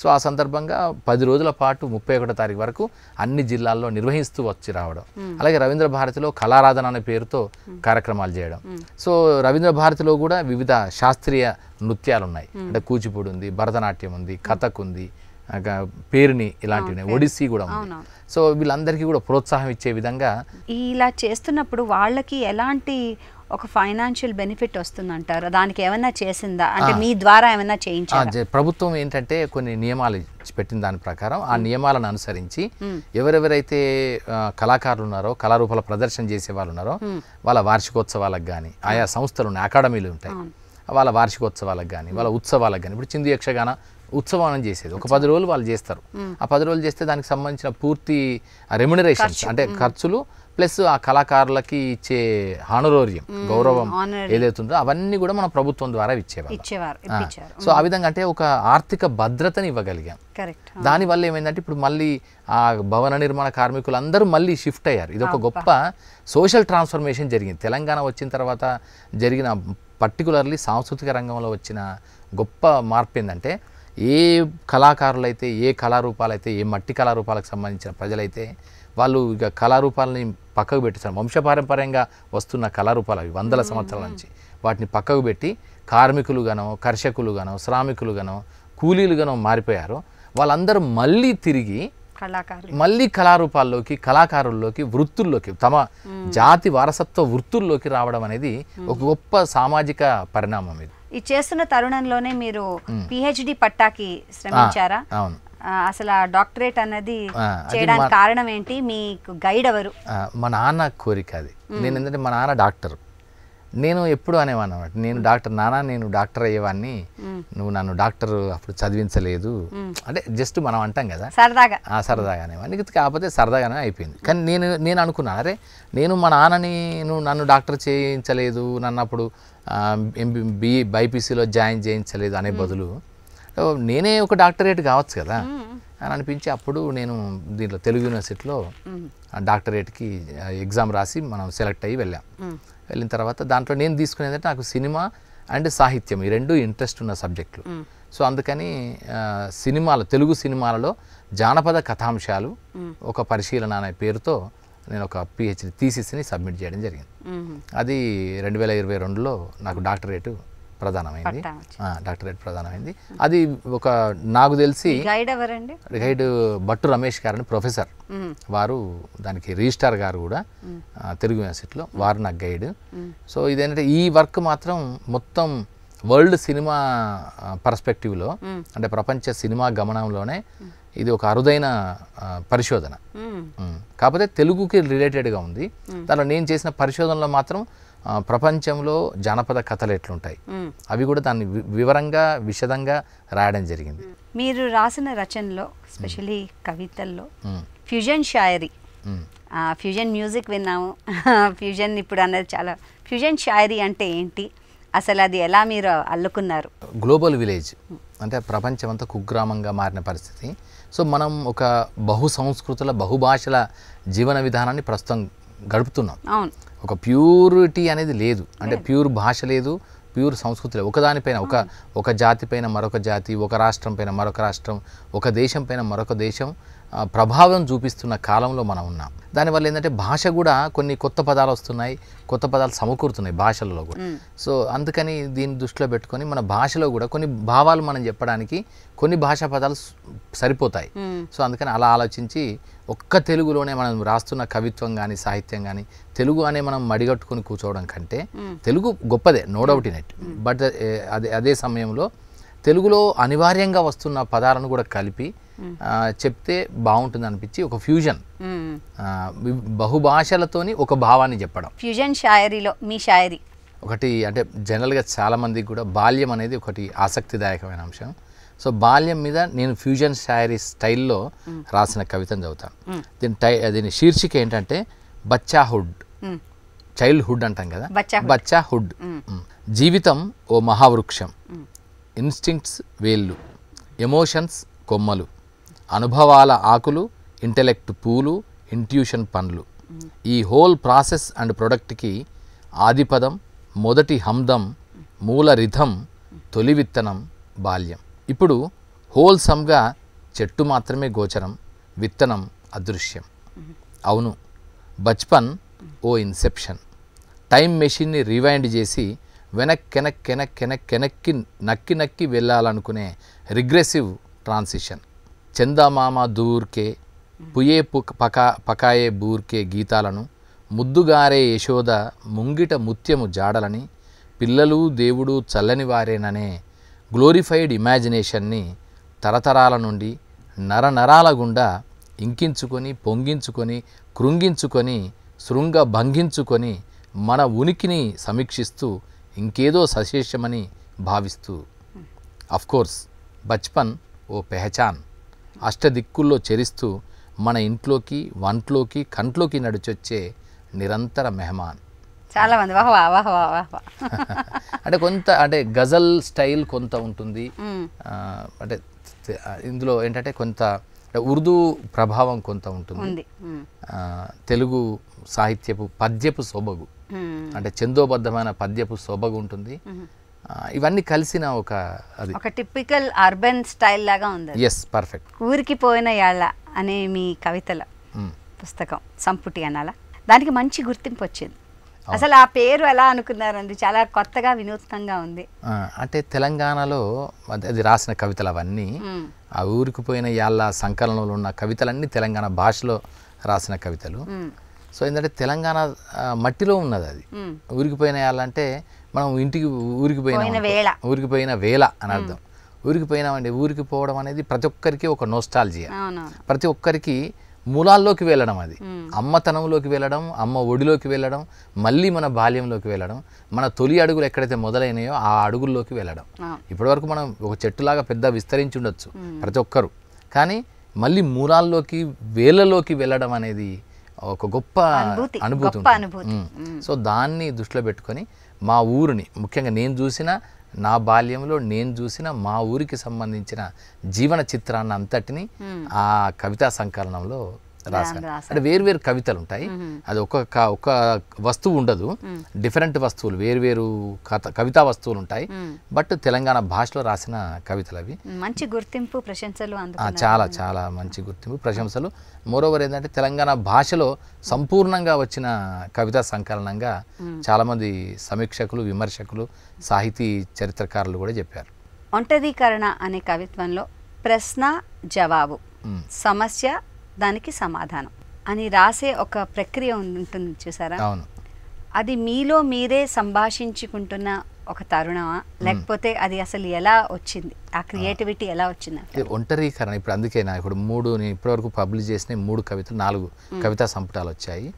[SPEAKER 2] సో ఆ సందర్భంగా 10 రోజుల పాటు 31వ తారీఖు వరకు అన్ని జిల్లాల్లో నిర్వహిస్తూ వచ్చి రావడం. అలాగే రవీంద్ర భారతిలో కళారాధన అనే పేరుతో కార్యక్రమాలు చేయడం. సో రవీంద్ర భారతిలో కూడా వివిధ శాస్త్రీయ నృత్యాలు ఉన్నాయి. అంటే కూచిపూడి ఉంది, భరతనాట్యం ఉంది, కథక్ ఉంది, పేరుని ఇలాంటివి, ఒడిస్సీ కూడా ఉంది. సో వీళ్ళందరికీ కూడా ప్రోత్సాహం ఇచ్చే విధంగా
[SPEAKER 1] ఇలా చేస్తున్నప్పుడు వాళ్ళకి ఎలాంటి ఒక ఫైనాన్షియల్ బెనిఫిట్ వస్తుందంటారు? దానికి ఏమైనా చేసిందా, అంటే మీ ద్వారా ఏమైనా చేయించారా?
[SPEAKER 2] ప్రభుత్వం ఏంటంటే కొన్ని నియమాలు పెట్టిన దాని ప్రకారం ఆ నియమాలను అనుసరించి ఎవరెవరైతే కళాకారులు ఉన్నారో, కళారూపాల ప్రదర్శన చేసే వాళ్ళు ఉన్నారో వాళ్ళ వార్షికోత్సవాలకు కానీ, ఆయా సంస్థలు ఉన్నాయి, అకాడమీలు ఉంటాయి, వాళ్ళ వార్షికోత్సవాలకు కానీ, వాళ్ళ ఉత్సవాలకు కానీ, ఇప్పుడు చిందు యక్షగాన ఉత్సవం చేసేది ఒక 10 రోజులు వాళ్ళు చేస్తారు. ఆ 10 రోజులు చేస్తే దానికి సంబంధించిన పూర్తి రెమ్యునరేషన్స్ అంటే ఖర్చులు ప్లస్ ఆ కళాకారులకి ఇచ్చే హానరోరియం, గౌరవం ఏదైతే ఉందో అవన్నీ కూడా మన ప్రభుత్వం ద్వారా ఇచ్చేవారు. సో ఆ విధంగా అంటే ఒక ఆర్థిక భద్రతని ఇవ్వగలిగాం. దానివల్ల ఏమైందంటే ఇప్పుడు మళ్ళీ ఆ భవన నిర్మాణ కార్మికులందరూ మళ్ళీ షిఫ్ట్ అయ్యారు. ఇది ఒక గొప్ప సోషల్ ట్రాన్స్ఫర్మేషన్ జరిగింది. తెలంగాణ వచ్చిన తర్వాత జరిగిన పర్టికులర్లీ సాంస్కృతిక రంగంలో వచ్చిన గొప్ప మార్పు ఏంటంటే ఏ కళాకారులైతే, ఏ కళారూపాలైతే, ఏ మట్టి కళారూపాలకు సంబంధించిన ప్రజలైతే వాళ్ళు ఇక కళారూపాలని పక్కకు పెట్టేస్తారు. వంశపారంపర్యంగా వస్తున్న కళారూపాలు అవి వందల సంవత్సరాల నుంచి వాటిని పక్కకు పెట్టి కార్మికులు గానో, కర్షకులు గానో, శ్రామికులు గానో, కూలీలు గానో మారిపోయారు. వాళ్ళందరూ మళ్ళీ తిరిగి మళ్ళీ కళారూపాల్లోకి, కళాకారుల్లోకి, వృత్తుల్లోకి, తమ జాతి వారసత్వ వృత్తుల్లోకి రావడం అనేది ఒక గొప్ప సామాజిక పరిణామం. ఇది
[SPEAKER 1] ఈ చేస్తున్న తరుణంలోనే మీరు పిహెచ్డి పట్టాకి శ్రమించారా?
[SPEAKER 2] అవును.
[SPEAKER 1] అసలు ఆ డాక్టరేట్ అన్నది చేయడానికి కారణం ఏంటి? మీకు గైడ్ ఎవరు?
[SPEAKER 2] మా నాన్న కోరిక అది. నేను ఎందుకంటే మా నాన్న డాక్టర్. నేను ఎప్పుడు అనేవాను అన్నమాట, నేను డాక్టర్ నాన్న, నేను డాక్టర్ అయ్యేవాడిని, నువ్వు నన్ను డాక్టర్ అప్పుడు చదివించలేదు. అంటే జస్ట్ మనం అంటాం కదా సరదాగా అనేవాడిని. కాకపోతే సరదాగానే అయిపోయింది. కానీ నేను అనుకున్నాను, అరే నేను మా నాన్నని నువ్వు నన్ను డాక్టర్ చేయించలేదు, నన్ను అప్పుడు బైపీసీలో జాయిన్ చేయించలేదు అనే బదులు నేనే ఒక డాక్టరేట్ కావచ్చు కదా అని అనిపించి అప్పుడు నేను దీంట్లో తెలుగు యూనివర్సిటీలో డాక్టరేట్కి ఎగ్జామ్ రాసి మనం సెలెక్ట్ అయ్యి వెళ్ళిన తర్వాత దాంట్లో నేను తీసుకునేదంటే నాకు సినిమా అండ్ సాహిత్యం ఈ రెండు ఇంట్రెస్ట్ ఉన్న సబ్జెక్టులు. సో అందుకని తెలుగు సినిమాలలో జానపద కథాంశాలు ఒక పరిశీలన అనే పేరుతో నేను ఒక పిహెచ్డి థీసిస్ని సబ్మిట్ చేయడం జరిగింది. అది 2022లో నాకు డాక్టరేట్ ప్రధానమైంది. అది ఒక నాకు తెలిసి గైడ్ భట్టు రమేష్ గారని ప్రొఫెసర్, వారు దానికి రిజిస్ట్రార్ గారు కూడా తెలుగు యూనివర్సిటీలో, వారు నాకు గైడ్. సో ఇదేంటంటే ఈ వర్క్ మాత్రం మొత్తం వరల్డ్ సినిమా పర్స్పెక్టివ్లో, అంటే ప్రపంచ సినిమా గమనంలోనే ఇది ఒక అరుదైన పరిశోధన. కాకపోతే తెలుగుకి రిలేటెడ్గా ఉంది. దానిలో నేను చేసిన పరిశోధనలో మాత్రం ప్రపంచంలో జానపద కథలు ఎట్లుంటాయి అవి కూడా దాన్ని వివరంగా, విశదంగా రాయడం జరిగింది.
[SPEAKER 1] మీరు రాసిన రచనలో, స్పెషల్లీ కవితల్లో ఫ్యూజన్ షాయరీ, ఫ్యూజన్ మ్యూజిక్ విన్నాము, ఫ్యూజన్ ఇప్పుడు అన్నది చాలా. ఫ్యూజన్ షాయరీ అంటే ఏంటి, అసలు అది ఎలా మీరు అల్లుకున్నారు?
[SPEAKER 2] గ్లోబల్ విలేజ్ అంటే ప్రపంచం అంతా కుగ్రామంగా మారిన పరిస్థితి. సో మనం ఒక బహు సంస్కృతుల బహుభాషల జీవన విధానాన్ని ప్రస్తుతం గడుపుతున్నాం.
[SPEAKER 1] అవును.
[SPEAKER 2] ఒక ప్యూరిటీ అనేది లేదు, అంటే ప్యూర్ భాష లేదు, ప్యూర్ సంస్కృతి లేదు. ఒకదానిపైన ఒక జాతి పైన మరొక జాతి, ఒక రాష్ట్రం పైన మరొక రాష్ట్రం, ఒక దేశం పైన మరొక దేశం ప్రభావం చూపిస్తున్న కాలంలో మనం ఉన్నాం. దానివల్ల ఏంటంటే భాష కూడా కొన్ని కొత్త పదాలు వస్తున్నాయి, కొత్త పదాలు సమకూరుతున్నాయి భాషలలో కూడా. సో అందుకని దీన్ని దృష్టిలో పెట్టుకొని మన భాషలో కూడా కొన్ని భావాలు మనం చెప్పడానికి కొన్ని భాషా పదాలు సరిపోతాయి. సో అందుకని అలా ఆలోచించి ఒక్క తెలుగులోనే మనం రాస్తున్న కవిత్వం కానీ సాహిత్యం కానీ తెలుగు అనే మనం మడిగట్టుకుని కూర్చోవడం కంటే తెలుగు గొప్పదే, no doubt in it. But అదే సమయంలో తెలుగులో అనివార్యంగా వస్తున్న పదాలను కూడా కలిపి చెప్తే బాగుంటుంది అనిపించి ఒక ఫ్యూజన్, బహుభాషలతోని ఒక భావాన్ని చెప్పడం.
[SPEAKER 1] ఫ్యూజన్ షాయరీలో మీ షాయరీ
[SPEAKER 2] ఒకటి అంటే జనరల్గా చాలామందికి కూడా బాల్యం అనేది ఒకటి ఆసక్తిదాయకమైన అంశం. సో బాల్యం మీద నేను ఫ్యూజన్ షాయరీ స్టైల్లో రాసిన కవితను చదువుతాను. దీని శీర్షిక ఏంటంటే బచ్చాహుడ్, చైల్డ్హుడ్ అంటాం కదా, బచ్చాహుడ్. జీవితం ఓ మహావృక్షం, ఇన్స్టింక్ట్స్ వేళ్ళు, ఎమోషన్స్ కొమ్మలు, అనుభవాల ఆకులు, ఇంటెలెక్ట్ పూలు, ఇంట్యూషన్ పండ్లు. ఈ హోల్ ప్రాసెస్ అండ్ ప్రొడక్ట్కి ఆదిపదం, మొదటి హందం, మూల రిథం, తొలి విత్తనం బాల్యం. ఇప్పుడు హోల్సమ్గా చెట్టు మాత్రమే గోచరం, విత్తనం అదృశ్యం. అవును, బచ్పన్ ఓ ఇన్సెప్షన్. టైం మెషిన్ని రివైండ్ చేసి వెనక్కి నక్కి వెళ్ళాలనుకునే రిగ్రెసివ్ ట్రాన్సిషన్. చందమామ దూర్కే పుయే పకాయే బూర్కే గీతాలను, ముద్దుగారే యశోద ముంగిట ముత్యము జాడలని, పిల్లలు దేవుడు చల్లని వారేననే గ్లోరిఫైడ్ ఇమాజినేషన్ని తరతరాల నుండి నరనరాల గుండా ఇంకించుకొని, పొంగించుకొని, కృంగించుకొని, శృంగ భంగించుకొని మన ఉనికిని సమీక్షిస్తూ ఇంకేదో సశేషమని భావిస్తూ. అఫ్కోర్స్ బచ్పన్ ఓ పెహచాన్, అష్టదిక్కుల్లో చెరిస్తూ మన ఇంట్లోకి, వంట్లోకి, కంట్లోకి నడిచొచ్చే నిరంతర మెహమాన్.
[SPEAKER 1] చాలా మంది
[SPEAKER 2] అంటే కొంత అంటే గజల్ స్టైల్ కొంత ఉంటుంది. అంటే ఇందులో ఏంటంటే కొంత ఉర్దూ ప్రభావం కొంత ఉంటుంది. తెలుగు సాహిత్యపు పద్యపు సొబగు, అంటే చందోబద్ధమైన పద్యపు సొబగు ఉంటుంది. ఇవన్నీ కలిసిన ఒక
[SPEAKER 1] టిపికల్ అర్బన్ స్టైల్ లాగా ఉంది.
[SPEAKER 2] Yes, perfect.
[SPEAKER 1] ఊరికి పోయిన యాళ్ళ అనే మీ కవితల పుస్తకం సంపుటి అనాలా, దానికి మంచి గుర్తింపు వచ్చింది. అసలు ఆ పేరు ఎలా అనుకున్నారండి? చాలా కొత్తగా వినూత్నంగా ఉంది.
[SPEAKER 2] అంటే తెలంగాణలో అది రాసిన కవితలు అవన్నీ ఆ ఊరికి పోయిన యాళ్ళ సంకలనంలో ఉన్న కవితలన్నీ తెలంగాణ భాషలో రాసిన కవితలు. సో ఏంటంటే తెలంగాణ మట్టిలో ఉన్నది అది. ఊరికి పోయిన యాళ్ళంటే మనం ఇంటికి ఊరికి పోయిన వేళ అని అర్థం. ఊరికి పోయినామండి, ఊరికి పోవడం అనేది ప్రతి ఒక్కరికి ఒక నోస్టాల్జియా, ప్రతి ఒక్కరికి మూలాల్లోకి వెళ్ళడం, అది అమ్మతనంలోకి వెళ్ళడం, అమ్మ ఒడిలోకి వెళ్ళడం, మళ్ళీ మన బాల్యంలోకి వెళ్ళడం, మన తొలి అడుగులు ఎక్కడైతే మొదలైనాయో ఆ అడుగుల్లోకి వెళ్ళడం. ఇప్పటివరకు మనం ఒక చెట్టులాగా పెద్ద విస్తరించి ఉండొచ్చు ప్రతి ఒక్కరు, కానీ మళ్ళీ మూలాల్లోకి వేళ్ళలోకి వెళ్ళడం అనేది ఒక గొప్ప అనుభూతి ఉంటుంది. సో దాన్ని దృష్టిలో పెట్టుకొని మా ఊరిని, ముఖ్యంగా నేను చూసిన నా బాల్యంలో నేను చూసిన మా ఊరికి సంబంధించిన జీవన చిత్రాన్ని అంతటిని ఆ కవితా సంకలనంలో రాశాను. అంటే వేరు కవితలు ఉంటాయి, అది ఒక వస్తువు ఉండదు, డిఫరెంట్ వస్తువులు, వేరు కవితా వస్తువులు ఉంటాయి. బట్ తెలంగాణ భాషలో రాసిన కవితలు అవి.
[SPEAKER 1] మంచి గుర్తింపు, ప్రశంసలు,
[SPEAKER 2] చాలా చాలా మంచి గుర్తింపు, ప్రశంసలు. మోరోవర్ ఏంటంటే తెలంగాణ భాషలో సంపూర్ణంగా వచ్చిన కవితా సంకలనంగా చాలామంది సమీక్షకులు, విమర్శకులు, సాహితీ చరిత్రకారులు కూడా చెప్పారు.
[SPEAKER 1] ఒంటరీకరణ అనే కవిత్వంలో ప్రశ్న జవాబు, సమస్య దానికి సమాధానం అని రాసే ఒక ప్రక్రియ ఉంటుంది చూసారా?
[SPEAKER 2] అవును.
[SPEAKER 1] అది మీలో మీరే సంభాషించుకుంటున్న ఒక తరుణమా, లేకపోతే అది అసలు ఎలా వచ్చింది, ఆ క్రియేటివిటీ ఎలా వచ్చింది?
[SPEAKER 2] ఒంటరీకరణ ఇప్పుడు అందుకే ఇప్పుడు నేను ఇప్పటివరకు పబ్లిష్ చేసిన 3 కవితలు, 4 కవితా సంపుటాలు వచ్చాయి.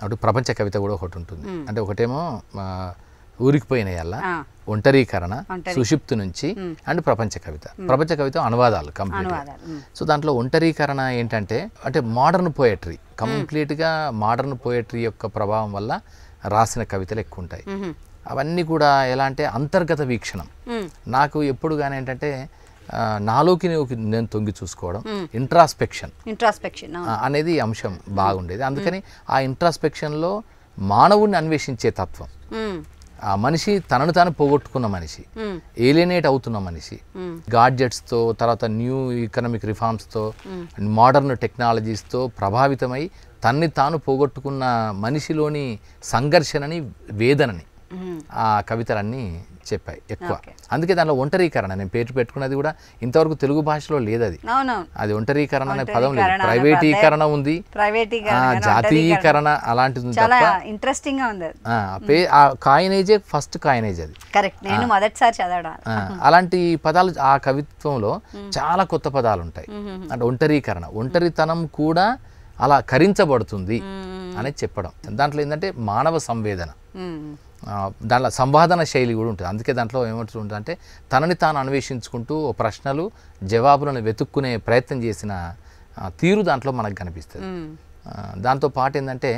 [SPEAKER 2] అటు ప్రపంచ కవిత కూడా ఒకటి ఉంటుంది. అంటే ఒకటేమో ఊరికి పోయిన యాళ్ళ, ఒంటరీకరణ, సుషిప్తు నుంచి, అండ్ ప్రపంచ కవిత అనువాదాలు కంప్లీట్. సో దాంట్లో ఒంటరీకరణ ఏంటంటే అంటే మోడర్న్ పోయట్రీ, కంప్లీట్గా మోడర్న్ పోయట్రీ యొక్క ప్రభావం వల్ల రాసిన కవితలు ఎక్కువ ఉంటాయి. అవన్నీ కూడా ఎలా అంటే అంతర్గత వీక్షణం. నాకు ఎప్పుడు కానీ ఏంటంటే నాలోకి నేను తొంగి చూసుకోవడం, ఇంట్రాస్పెక్షన్ అనేది అంశం బాగుండేది. అందుకని ఆ ఇంట్రాస్పెక్షన్లో మానవుడిని అన్వేషించే తత్వం, ఆ మనిషి తనను తాను పోగొట్టుకున్న మనిషి, ఏలియనేట్ అవుతున్న మనిషి, గాడ్జెట్స్తో, తర్వాత న్యూ ఎకనామిక్ రిఫార్మ్స్తో, మోడర్న్ టెక్నాలజీస్తో ప్రభావితమై తన్ని తాను పోగొట్టుకున్న మనిషిలోని సంఘర్షణని, వేదనని ఆ కవితలన్నీ చెప్పాయి ఎక్కువ. అందుకే దాంట్లో ఒంటరీకరణ నేను పేరు పెట్టుకున్నది కూడా ఇంతవరకు తెలుగు భాషలో లేదు. అది ఒంటరీకరణ అనే పదం లేదు. ప్రైవేటీకరణ ఉంది, జాతీయీకరణ అలాంటిది తప్ప.
[SPEAKER 1] ఇంట్రెస్టింగ్ గా ఉంది.
[SPEAKER 2] ఆ కాయినేజే ఫస్ట్ కాయినేజ్ అది.
[SPEAKER 1] కరెక్ట్, నేను మొదటిసారి చదవడం.
[SPEAKER 2] అలాంటి పదాలు ఆ కవిత్వంలో చాలా కొత్త పదాలు ఉంటాయి. అంటే ఒంటరీకరణ, ఒంటరితనం కూడా అలా కరించబడుతుంది అనేది చెప్పడం. దాంట్లో ఏంటంటే మానవ సంవేదన, దాంట్లో సంవాదన శైలి కూడా ఉంటుంది. అందుకే దాంట్లో ఏమవుతుంటుంది అంటే తనని తాను అన్వేషించుకుంటూ ప్రశ్నలు జవాబులను వెతుక్కునే ప్రయత్నం చేసిన తీరు దాంట్లో మనకు కనిపిస్తుంది. దాంతో పాటు ఏంటంటే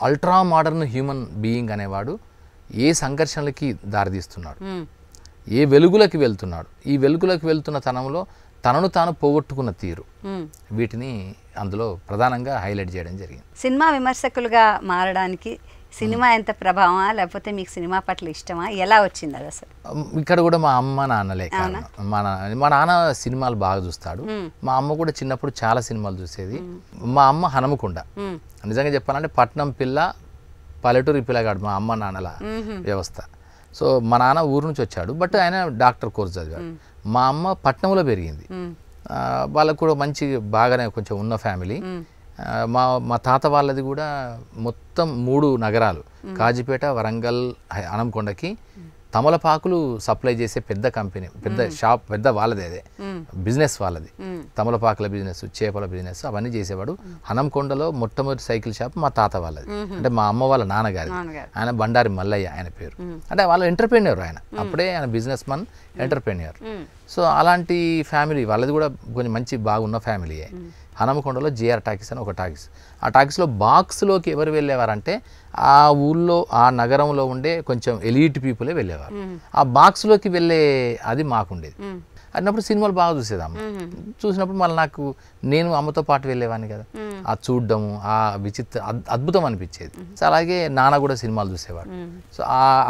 [SPEAKER 2] అల్ట్రా మోడర్న్ హ్యూమన్ బీయింగ్ అనేవాడు ఏ సంఘర్షణలకి దారితీస్తున్నాడు, ఏ వెలుగులకి వెళ్తున్నాడు, ఈ వెలుగులకు వెళ్తున్న తనంలో తనను తాను పోగొట్టుకున్న తీరు, వీటిని అందులో ప్రధానంగా హైలైట్ చేయడం జరిగింది.
[SPEAKER 1] సినిమా విమర్శకులుగా మారడానికి సినిమా ఎంత ప్రభావమా, లేకపోతే మీకు సినిమా పట్ల ఇష్టమా, ఎలా వచ్చింది అది అసలు?
[SPEAKER 2] ఇక్కడ కూడా మా అమ్మ నాన్నలే కారణం. మా నాన్న సినిమాలు బాగా చూస్తాడు. మా అమ్మ కూడా చిన్నప్పుడు చాలా సినిమాలు చూసేది. మా అమ్మ హనుమకొండ, నిజంగా చెప్పాలంటే పట్నం పిల్ల పల్లెటూరి పిల్లగాడు మా అమ్మ నాన్నల వ్యవస్థ. సో మా నాన్న ఊరు నుంచి వచ్చాడు, బట్ ఆయన డాక్టర్ కోర్స్ చదివాడు. మా అమ్మ పట్నంలో పెరిగింది. వాళ్ళకు కూడా మంచి బాగానే కొంచెం ఉన్న ఫ్యామిలీ. మా తాత వాళ్ళది కూడా మొత్తం 3 నగరాలు, కాజీపేట, వరంగల్, హనంకొండకి తమలపాకులు సప్లై చేసే పెద్ద కంపెనీ, పెద్ద షాప్, పెద్ద వాళ్ళది, అదే బిజినెస్ వాళ్ళది. తమలపాకుల బిజినెస్, చేపల బిజినెస్ అవన్నీ చేసేవాడు. హనంకొండలో మొట్టమొదటి సైకిల్ షాప్ మా తాత వాళ్ళది, అంటే మా అమ్మ వాళ్ళ నాన్నగారి. ఆయన బండారి మల్లయ్య ఆయన పేరు. అంటే వాళ్ళు ఎంటర్ప్రెన్యూర్, ఆయన అప్పుడే ఆయన బిజినెస్ మన్, ఎంటర్ప్రెన్యూర్. సో అలాంటి ఫ్యామిలీ వాళ్ళది కూడా కొంచెం మంచి బాగున్న ఫ్యామిలీయే. హనంకొండలో జిఆర్ టాకీస్ అని ఒక టాకీస్, ఆ టాకీస్లో బాక్స్లోకి ఎవరు వెళ్ళేవారంటే ఆ ఊళ్ళో ఆ నగరంలో ఉండే కొంచెం ఎలీట్ పీపులే వెళ్ళేవారు. ఆ బాక్స్లోకి వెళ్ళే అది మాకుండేది. అన్నప్పుడు సినిమాలు బాగా చూసేదమ్మ. చూసినప్పుడు మళ్ళీ నేను అమ్మతో పాటు వెళ్ళేవాడిని కదా, ఆ చూడడము ఆ అద్భుతం అనిపించేది. సో అలాగే నాన్న కూడా సినిమాలు చూసేవాడు. సో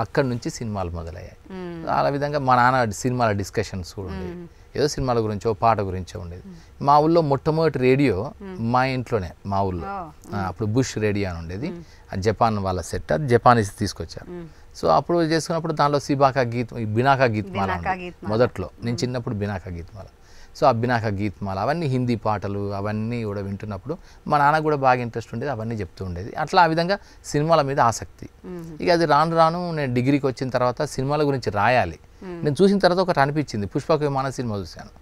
[SPEAKER 2] అక్కడి నుంచి సినిమాలు మొదలయ్యాయి. ఆ విధంగా మా నాన్న సినిమాల డిస్కషన్స్ కూడా ఉండేవి, ఏదో సినిమాల గురించో పాట గురించో ఉండేది. మా ఊళ్ళో మొట్టమొదటి రేడియో మా ఇంట్లోనే, మా ఊళ్ళో అప్పుడు బుష్ రేడియో అని ఉండేది. జపాన్ వాళ్ళ సెట్, అది జపానీస్ తీసుకొచ్చారు. సో అప్పుడు చేసుకున్నప్పుడు దాంట్లో బినాకా గీత్మాల మొదట్లో, నేను చిన్నప్పుడు బినాకా గీత్మాల. సో ఆ బినాకా గీత్మాల అవన్నీ హిందీ పాటలు అవన్నీ కూడా వింటున్నప్పుడు మా నాన్న కూడా బాగా ఇంట్రెస్ట్ ఉండేది, అవన్నీ చెప్తూ ఉండేది. అట్లా ఆ విధంగా సినిమాల మీద ఆసక్తి. ఇక అది రాను రాను నేను డిగ్రీకి వచ్చిన తర్వాత సినిమాల గురించి రాయాలి. నేను చూసిన తర్వాత ఒకటి అనిపించింది, పుష్పక విమానం సినిమా చూశాను.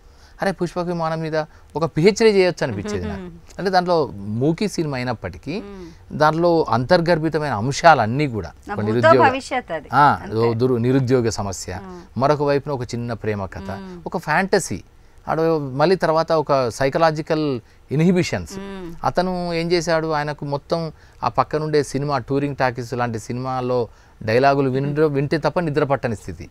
[SPEAKER 2] అరే పుష్పక విమానం మీద ఒక పిహెచ్డీ చేయొచ్చు అనిపించేది నాకు. అంటే దాంట్లో మూకీ సినిమా అయినప్పటికీ దాంట్లో అంతర్గర్భితమైన అంశాలన్నీ కూడా, నిరుద్యోగ సమస్య, మరొక వైపున ఒక చిన్న ప్రేమ కథ, ఒక ఫ్యాంటసీ, మళ్ళీ తర్వాత ఒక సైకలాజికల్ ఇన్హిబిషన్స్. అతను ఏం చేశాడు, ఆయనకు మొత్తం ఆ పక్కనుండే సినిమా టూరింగ్ టాకీస్ లాంటి సినిమాల్లో డైలాగులు వింటే తప్ప నిద్ర పట్టని స్థితి.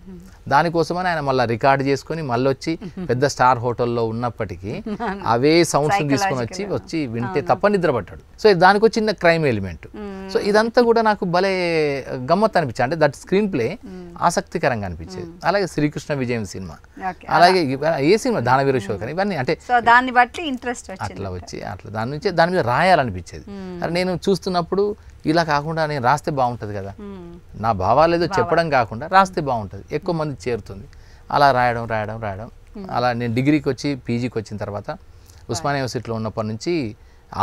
[SPEAKER 2] దానికోసమని ఆయన మళ్ళీ రికార్డ్ చేసుకొని మళ్ళీ వచ్చి పెద్ద స్టార్ హోటల్లో ఉన్నప్పటికీ అవే సౌండ్స్ తీసుకొని వచ్చి వింటే తప్ప నిద్ర పట్టాడు. సో దానికి ఒక చిన్న క్రైమ్ ఎలిమెంట్. సో ఇదంతా కూడా నాకు భలే గమ్మత్ అనిపించింది. అంటే దట్ స్క్రీన్ ప్లే ఆసక్తికరంగా అనిపించేది. అలాగే శ్రీకృష్ణ విజయం సినిమా, అలాగే ఏ సినిమా దానవీర శోకర్, ఇవన్నీ అంటే
[SPEAKER 1] దాన్ని బట్టి ఇంట్రెస్ట్
[SPEAKER 2] అట్లా అట్లా దాని మీద రాయాలనిపించేది. నేను చూస్తున్నప్పుడు ఇలా కాకుండా నేను రాస్తే బాగుంటుంది కదా, నా భావాలు ఏదో చెప్పడం కాకుండా రాస్తే బాగుంటుంది, ఎక్కువ మంది చేరుతుంది. అలా రాయడం అలా నేను డిగ్రీకి వచ్చి పీజీకి వచ్చిన తర్వాత ఉస్మానియా యూనివర్సిటీలో ఉన్నప్పటి నుంచి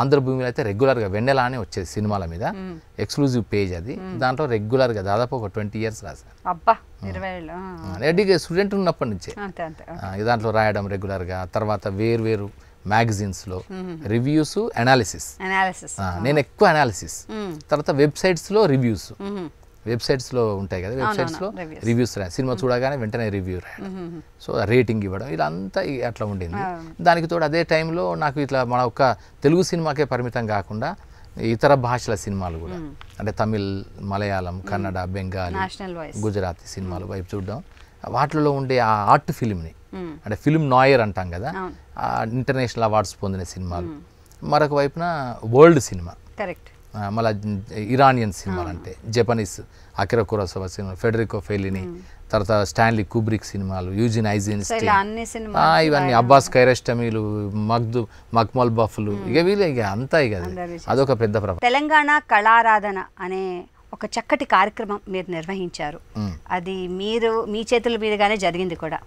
[SPEAKER 2] ఆంధ్రభూమిలో అయితే రెగ్యులర్గా వెన్నెల అని వచ్చేది సినిమాల మీద, ఎక్స్క్లూజివ్ పేజ్ అది. దాంట్లో రెగ్యులర్గా దాదాపు ఒక 20 years రాశాను. స్టూడెంట్ ఉన్నప్పటి నుంచే దాంట్లో రాయడం రెగ్యులర్గా. తర్వాత వేరు మ్యాగజైన్స్లో రివ్యూస్, అనాలిసిస్. నేను ఎక్కువ అనాలిసిస్, తర్వాత వెబ్సైట్స్లో రివ్యూస్. వెబ్సైట్స్లో ఉంటాయి కదా, వెబ్సైట్స్లో రివ్యూస్ రాయాలి. సినిమా చూడగానే వెంటనే రివ్యూ రాయడం, సో రేటింగ్ ఇవ్వడం, ఇదంతా అట్లా ఉండింది. దానికి తోడు అదే టైంలో నాకు ఇట్లా మన ఒక్క తెలుగు సినిమాకే పరిమితం కాకుండా ఇతర భాషల సినిమాలు కూడా, అంటే తమిళ్, మలయాళం, కన్నడ, బెంగాలీ, గుజరాతీ సినిమాలు వైపు చూడడం, వాటిలో ఉండే ఆ ఆర్ట్ ఫిలింని, అంటే ఫిల్మ్ నాయర్ అంటాం కదా, ఇంటర్నేషనల్ అవార్డ్స్ పొందిన సినిమాలు. మరొక వైపున వరల్డ్ సినిమా,
[SPEAKER 1] కరెక్ట్,
[SPEAKER 2] మళ్ళీ ఇరానియన్ సినిమాలు అంటే Japanese Akira Kurosawa cinema, ఫెడరికో Fellini, తర్వాత స్టాన్లీ కుబ్రిక్ సినిమాలు, యూజిన్ ఐజెన్స్టైన్, ఇవన్నీ అబ్బాస్ కైరస్టమీలు, మక్మల్ బఫ్లు, ఇక వీళ్ళు ఇక అంతా ఇక అదొక పెద్ద ప్రభావం.
[SPEAKER 1] తెలంగాణ కళారాధన అనే ఒక చక్కటి కార్యక్రమం మీరు నిర్వహించారు. అది మీ చేతుల మీదుగానే జరిగింది కూడా.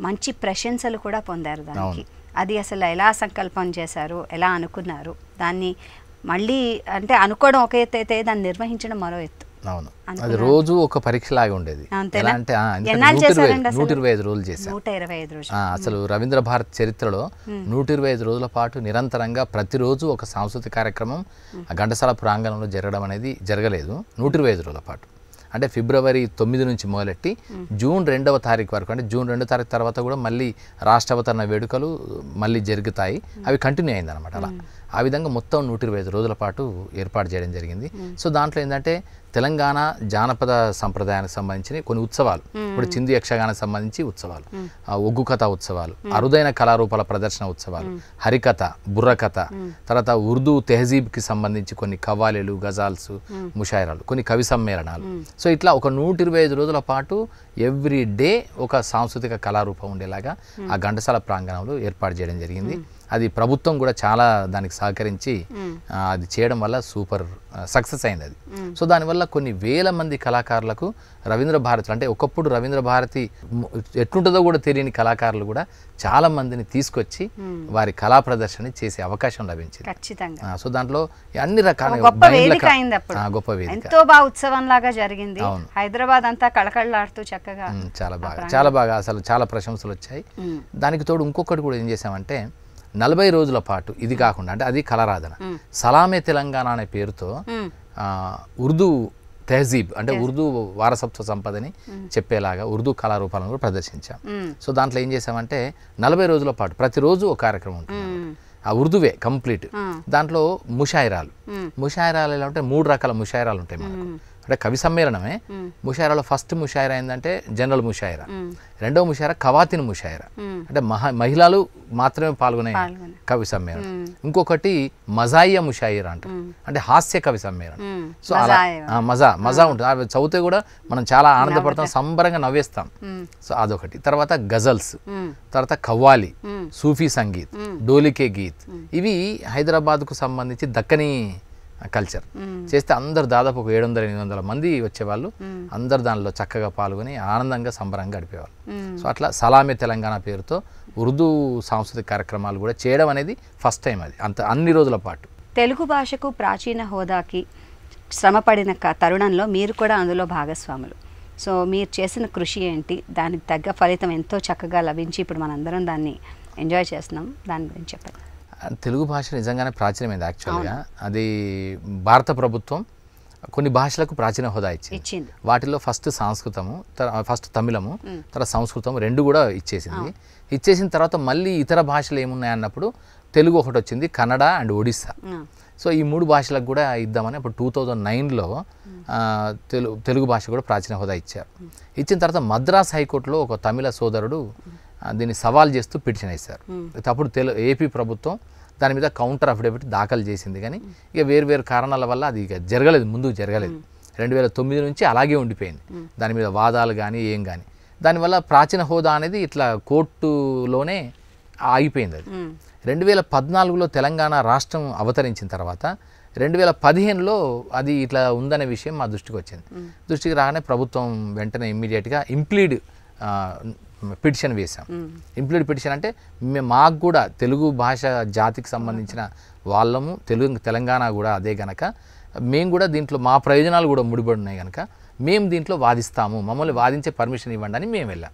[SPEAKER 1] మంచి ప్రశంసలు కూడా పొందారు దానికి. అది అసలు ఎలా సంకల్పం చేశారు, ఎలా అనుకున్నారు దాన్ని? మళ్ళీ అంటే అనుకోవడం ఒక ఎత్తు అయితే దాన్ని నిర్వహించడం మరో ఎత్తు.
[SPEAKER 2] అవును, అది రోజు ఒక పరీక్ష లాగా ఉండేది. ఎలా అంటే 125 రోజులు చేశాను.
[SPEAKER 1] 125 రోజులు
[SPEAKER 2] అసలు రవీంద్ర భారత్ చరిత్రలో 125 రోజుల పాటు నిరంతరంగా ప్రతిరోజు ఒక సాంస్కృతిక కార్యక్రమం ఘంటసాల ప్రాంగణంలో జరగడం అనేది జరగలేదు. 125 రోజుల పాటు, అంటే ఫిబ్రవరి 9 నుంచి మొదలెట్టి జూన్ 2వ తారీఖు వరకు, అంటే జూన్ 2వ తారీఖు తర్వాత కూడా మళ్ళీ రాష్ట్రావతరణ వేడుకలు మళ్ళీ జరుగుతాయి. అవి కంటిన్యూ అయింది అనమాట. అలా ఆ విధంగా మొత్తం 125 రోజుల పాటు ఏర్పాటు చేయడం జరిగింది. సో దాంట్లో ఏంటంటే తెలంగాణ జానపద సంప్రదాయానికి సంబంధించిన కొన్ని ఉత్సవాలు, ఇప్పుడు చిందు యక్షగానికి సంబంధించి ఉత్సవాలు, ఒగ్గు కథ ఉత్సవాలు, అరుదైన కళారూపాల ప్రదర్శన ఉత్సవాలు, హరికథ, బుర్రకథ, తర్వాత ఉర్దూ తెహజీబ్కి సంబంధించి కొన్ని కవ్వాలీలు, గజాల్స్, ముషాయిరాలు, కొన్ని కవి సమ్మేళనాలు. సో ఇట్లా ఒక 125 రోజుల పాటు ఎవ్రీ డే ఒక సాంస్కృతిక కళారూపం ఉండేలాగా ఆ ఘంటసాల ప్రాంగణంలో ఏర్పాటు చేయడం జరిగింది. అది ప్రభుత్వం కూడా చాలా దానికి సహకరించి అది చేయడం వల్ల సూపర్ సక్సెస్ అయింది అది. సో దానివల్ల కొన్ని వేల మంది కళాకారులకు రవీంద్ర భారతి, అంటే ఒకప్పుడు రవీంద్ర భారతి ఎట్లుంటుందో కూడా తెలియని కళాకారులు కూడా చాలా మందిని తీసుకొచ్చి వారి కళా ప్రదర్శన చేసే అవకాశం లభించింది. సో దాంట్లో అన్ని రకాల
[SPEAKER 1] గొప్ప వేదిక, ఎంతో బాగా ఉత్సవం లాగా జరిగింది. హైదరాబాద్ అంతా కళకళలాడుతూ చక్కగా,
[SPEAKER 2] చాలా బాగా అసలు చాలా ప్రశంసలు వచ్చాయి. దానికి తోడు ఇంకొకటి కూడా ఏం చేసామంటే 40 రోజుల పాటు ఇది కాకుండా, అంటే అది కళారాధన, సలామే తెలంగాణ అనే పేరుతో ఉర్దూ తెహజీబ్, అంటే ఉర్దూ వారసత్వ సంపదని చెప్పేలాగా ఉర్దూ కళారూపాలను కూడా ప్రదర్శించాం. సో దాంట్లో ఏం చేసామంటే 40 రోజుల పాటు ప్రతిరోజు ఒక కార్యక్రమం ఉంటుంది. ఆ ఉర్దూవే కంప్లీట్. దాంట్లో ముషాయిరాలు ఎలా అంటే 3 రకాల ముషాయిరాలు ఉంటాయి మనకు. అంటే కవి సమ్మేళనమే. ముషాయిరాలో ఫస్ట్ ముషాయిరా ఏంటంటే జనరల్ ముషాయిరా, రెండవ ముషాయిరా కవాతిన్ ముషాయిరా, అంటే మహిళలు మాత్రమే పాల్గొనే కవి సమ్మేళనం. ఇంకొకటి మజాయియా ముషాయిరా అంటారు, అంటే హాస్య కవి సమ్మేళనం. సో అలా మజా ఉంటుంది. అవి చదివితే కూడా మనం చాలా ఆనందపడతాం, సంబరంగా నవ్వేస్తాం. సో అదొకటి. తర్వాత గజల్స్, తర్వాత కవ్వాలి, సూఫీ సంగీత్, డోలికే గీత్, ఇవి హైదరాబాద్కు సంబంధించి దక్కని కల్చర్ చేస్తే అందరు దాదాపు ఒక 700-800 మంది వచ్చేవాళ్ళు. అందరు దానిలో చక్కగా పాల్గొని ఆనందంగా సంబరంగా గడిపేవాళ్ళు. సో అట్లా సలామే తెలంగాణ పేరుతో ఉర్దూ సాంస్కృతిక కార్యక్రమాలు కూడా చేయడం అనేది ఫస్ట్ టైం. అది అన్ని రోజుల పాటు.
[SPEAKER 1] తెలుగు భాషకు ప్రాచీన హోదాకి శ్రమపడిన తరుణంలో మీరు కూడా అందులో భాగస్వాములు. సో మీరు చేసిన కృషి ఏంటి, దానికి తగ్గ ఫలితం ఎంతో చక్కగా లభించి ఇప్పుడు మనందరం దాన్ని ఎంజాయ్ చేస్తున్నాం, దాని గురించి చెప్పండి.
[SPEAKER 2] తెలుగు భాష నిజంగానే ప్రాచీనమైంది. యాక్చువల్గా అది భారత ప్రభుత్వం కొన్ని భాషలకు ప్రాచీన హోదా ఇచ్చింది. వాటిలో ఫస్ట్ సంస్కృతము, ఫస్ట్ తమిళము, తర్వాత సంస్కృతం 2 కూడా ఇచ్చేసింది. ఇచ్చేసిన తర్వాత మళ్ళీ ఇతర భాషలు ఏమున్నాయి అన్నప్పుడు తెలుగు ఒకటి వచ్చింది, కన్నడ అండ్ ఒడిస్సా. సో ఈ 3 భాషలకు కూడా ఇద్దామని అప్పుడు 2009లో తెలుగు భాష కూడా ప్రాచీన హోదా ఇచ్చారు. ఇచ్చిన తర్వాత మద్రాస్ హైకోర్టులో ఒక తమిళ సోదరుడు దీన్ని సవాల్ చేస్తూ పిటిషన్ వేశారు. అప్పుడు ఏపీ ప్రభుత్వం దాని మీద కౌంటర్ అఫిడవిట్ దాఖలు చేసింది. కానీ ఇక వేరు కారణాల వల్ల అది ఇక జరగలేదు, ముందుకు జరగలేదు. 2009 నుంచి అలాగే ఉండిపోయింది. దాని మీద వాదాలు కానీ ఏం కానీ, దానివల్ల ప్రాచీన హోదా అనేది ఇట్లా కోర్టులోనే ఆగిపోయింది. అది 2014లో తెలంగాణ రాష్ట్రం అవతరించిన తర్వాత 2015లో అది ఇట్లా ఉందనే విషయం మా దృష్టికి వచ్చింది. దృష్టికి రాగానే ప్రభుత్వం వెంటనే ఇమ్మీడియట్గా ఇంప్లీడ్ పిటిషన్ వేసాం. ఇంప్లీడ్ పిటిషన్ అంటే మాకు కూడా తెలుగు భాష జాతికి సంబంధించిన వాళ్ళము, తెలంగాణ కూడా అదే గనక మేము కూడా దీంట్లో మా ప్రయోజనాలు కూడా ముడిపడి ఉన్నాయి కనుక మేము దీంట్లో వాదిస్తాము, మమ్మల్ని వాదించే పర్మిషన్ ఇవ్వండి అని మేము వెళ్ళాం.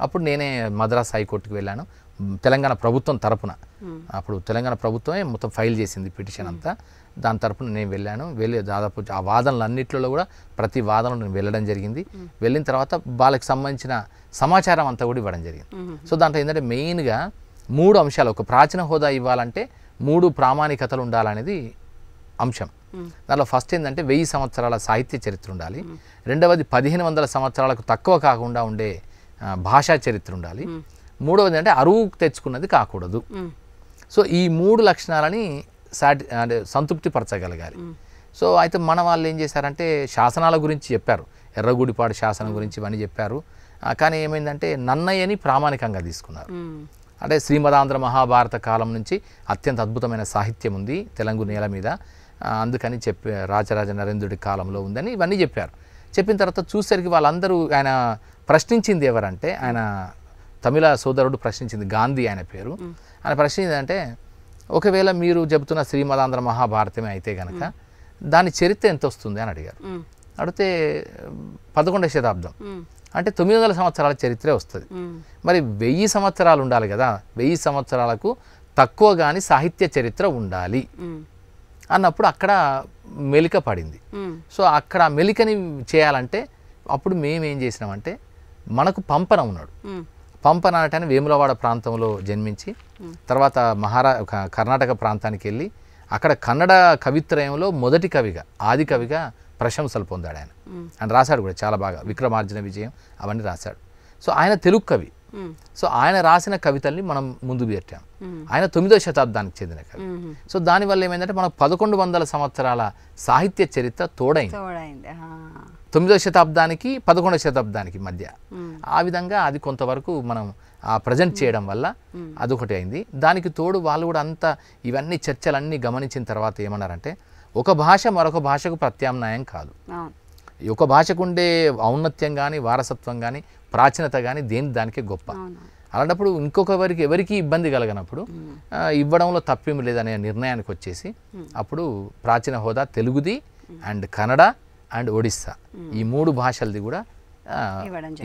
[SPEAKER 2] అప్పుడు నేనే మద్రాస్ హైకోర్టుకి వెళ్ళాను తెలంగాణ ప్రభుత్వం తరపున. అప్పుడు తెలంగాణ ప్రభుత్వమే మొత్తం ఫైల్ చేసింది పిటిషన్ అంతా. దాని తరపున నేను వెళ్ళి దాదాపు ఆ వాదనలన్నింటిలో కూడా ప్రతి వాదనలో నేను వెళ్ళడం జరిగింది. వెళ్ళిన తర్వాత వాళ్ళకి సంబంధించిన సమాచారం అంతా కూడా ఇవ్వడం జరిగింది. సో దాంట్లో ఏంటంటే మెయిన్గా 3 అంశాలు, ఒక ప్రాచీన హోదా ఇవ్వాలంటే 3 ప్రామాణికతలు ఉండాలనేది అంశం. దానిలో ఫస్ట్ ఏంటంటే 1000 సంవత్సరాల సాహిత్య చరిత్ర ఉండాలి. రెండవది 1500 సంవత్సరాలకు తక్కువ కాకుండా ఉండే భాషా చరిత్ర ఉండాలి. మూడవది అంటే అరువు తెచ్చుకున్నది కాకూడదు. సో ఈ 3 లక్షణాలని అంటే సంతృప్తిపరచగలగాలి. సో అయితే మన వాళ్ళు ఏం చేశారంటే శాసనాల గురించి చెప్పారు, ఎర్రగుడిపాడు శాసనం గురించి ఇవన్నీ చెప్పారు. కానీ ఏమైందంటే నన్నయ్యని ప్రామాణికంగా తీసుకున్నారు. అంటే శ్రీమదాంధ్ర మహాభారత కాలం నుంచి అత్యంత అద్భుతమైన సాహిత్యం ఉంది తెలంగాణ నేల మీద, అందుకని రాజరాజ నరేంద్రుడి కాలంలో ఉందని ఇవన్నీ చెప్పారు. చెప్పిన తర్వాత చూసేసరికి వాళ్ళందరూ ఆయన ప్రశ్నించింది ఎవరంటే, ఆయన తమిళ సోదరుడు ప్రశ్నించింది, గాంధీ ఆయన పేరు. ఆయన ప్రశ్నించింది అంటే, ఒకవేళ మీరు చెబుతున్న శ్రీమదాంధ్ర మహాభారతమే అయితే కనుక దాని చరిత్ర ఎంత వస్తుంది అని అడిగారు. అడిగితే 11వ శతాబ్దం అంటే 900 సంవత్సరాల చరిత్రే వస్తుంది. మరి 1000 సంవత్సరాలు ఉండాలి కదా, 1000 సంవత్సరాలకు తక్కువ కానీ సాహిత్య చరిత్ర ఉండాలి అన్నప్పుడు అక్కడ మెలిక పడింది. సో అక్కడ మెలికని చేయాలంటే అప్పుడు మేమేం చేసినామంటే, మనకు పంపన ఉన్నాడు. పంపన అంటే వేములవాడ ప్రాంతంలో జన్మించి తర్వాత కర్ణాటక ప్రాంతానికి వెళ్ళి అక్కడ కన్నడ కవిత్రయంలో మొదటి కవిగా, ఆది కవిగా ప్రశంసలు పొందాడు ఆయన. ఆయన రాశాడు కూడా చాలా బాగా, విక్రమార్జున విజయం అవన్నీ రాశాడు. సో ఆయన తెలుగు కవి. సో ఆయన రాసిన కవితల్ని మనం ముందుకు పెట్టాం. ఆయన 9వ శతాబ్దానికి చెందిన కవి. సో దానివల్ల ఏమైందంటే మనకు 1100 సంవత్సరాల సాహిత్య చరిత్ర తోడైంది 9వ శతాబ్దానికి 11వ శతాబ్దానికి మధ్య. ఆ విధంగా అది కొంతవరకు మనం ప్రజెంట్ చేయడం వల్ల అదొకటి అయింది. దానికి తోడు వాళ్ళు కూడా అంతా ఇవన్నీ చర్చలన్నీ గమనించిన తర్వాత ఏమన్నారంటే, ఒక భాష మరొక భాషకు ప్రత్యామ్నాయం కాదు. ఒక భాషకు ఉండే ఔన్నత్యం కానీ వారసత్వం కానీ ప్రాచీనత కానీ దానికే గొప్ప. అలాంటప్పుడు ఇంకొకరికి ఎవరికి ఇబ్బంది కలగనప్పుడు ఇవ్వడంలో తప్పేమి లేదనే నిర్ణయానికి వచ్చేసి అప్పుడు ప్రాచీన హోదా తెలుగుది అండ్ కన్నడ అండ్ ఒడిస్సా ఈ 3 భాషలది కూడా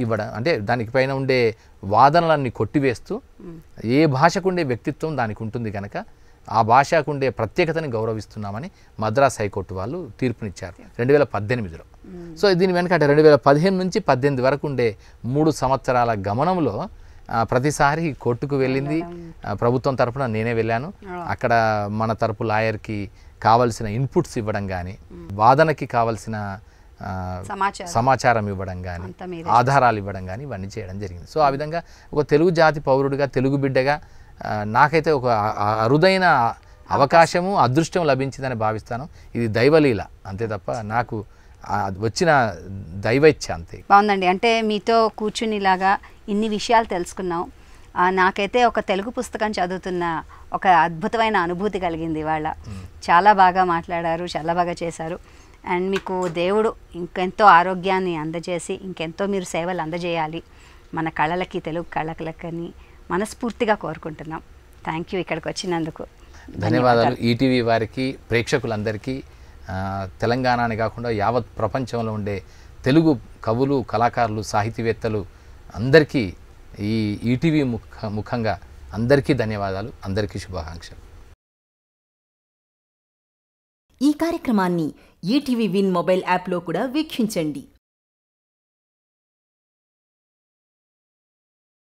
[SPEAKER 2] ఇవ్వడం, అంటే దానికి పైన ఉండే వాదనలన్నీ కొట్టివేస్తూ ఏ భాషకు ఉండే వ్యక్తిత్వం దానికి ఉంటుంది కనుక ఆ భాషకు ఉండే ప్రత్యేకతని గౌరవిస్తున్నామని మద్రాస్ హైకోర్టు వాళ్ళు తీర్పునిచ్చారు 2018లో. సో దీని వెనక 2015 నుంచి 18 వరకు ఉండే 3 సంవత్సరాల గమనంలో ప్రతిసారి కోర్టుకు వెళ్ళింది ప్రభుత్వం తరఫున నేనే వెళ్ళాను. అక్కడ మన తరపు లాయర్కి కావలసిన ఇన్పుట్స్ ఇవ్వడం కానీ, వాదనకి కావలసిన సమాచారం ఇవ్వడం కానీ, ఆధారాలు ఇవ్వడం కానీ ఇవన్నీ చేయడం జరిగింది. సో ఆ విధంగా ఒక తెలుగు జాతి పౌరుడిగా, తెలుగు బిడ్డగా నాకైతే ఒక అరుదైన అవకాశము, అదృష్టం లభించిందని భావిస్తాను. ఇది దైవలీల అంతే తప్ప నాకు వచ్చిన దైవైచ్ఛ అంతే.
[SPEAKER 1] బాగుందండి. అంటే మీతో కూర్చుని ఇలాగా ఇన్ని విషయాలు తెలుసుకున్నాం. నాకైతే ఒక తెలుగు పుస్తకం చదువుతున్న ఒక అద్భుతమైన అనుభూతి కలిగింది ఇవాళ. చాలా బాగా మాట్లాడారు, చాలా బాగా చేశారు. అండ్ మీకు దేవుడు ఇంకెంతో ఆరోగ్యాన్ని అందజేసి ఇంకెంతో మీరు సేవలు అందజేయాలి మన కళలకి, తెలుగు కళలకని మనస్ఫూర్తిగా కోరుకుంటున్నాం. థ్యాంక్ యూ ఇక్కడికి వచ్చినందుకు.
[SPEAKER 2] ధన్యవాదాలు. ఈటీవీ వారికి, ప్రేక్షకులందరికీ, తెలంగాణని కాకుండా యావత్ ప్రపంచంలో ఉండే తెలుగు కవులు, కళాకారులు, సాహితీవేత్తలు అందరికీ ఈ ఈటీవీ ముఖంగా అందరికీ ధన్యవాదాలు, అందరికీ శుభాకాంక్షలు.
[SPEAKER 3] ఈ కార్యక్రమాన్ని ఈటీవీ విన్ మొబైల్ యాప్లో కూడా వీక్షించండి.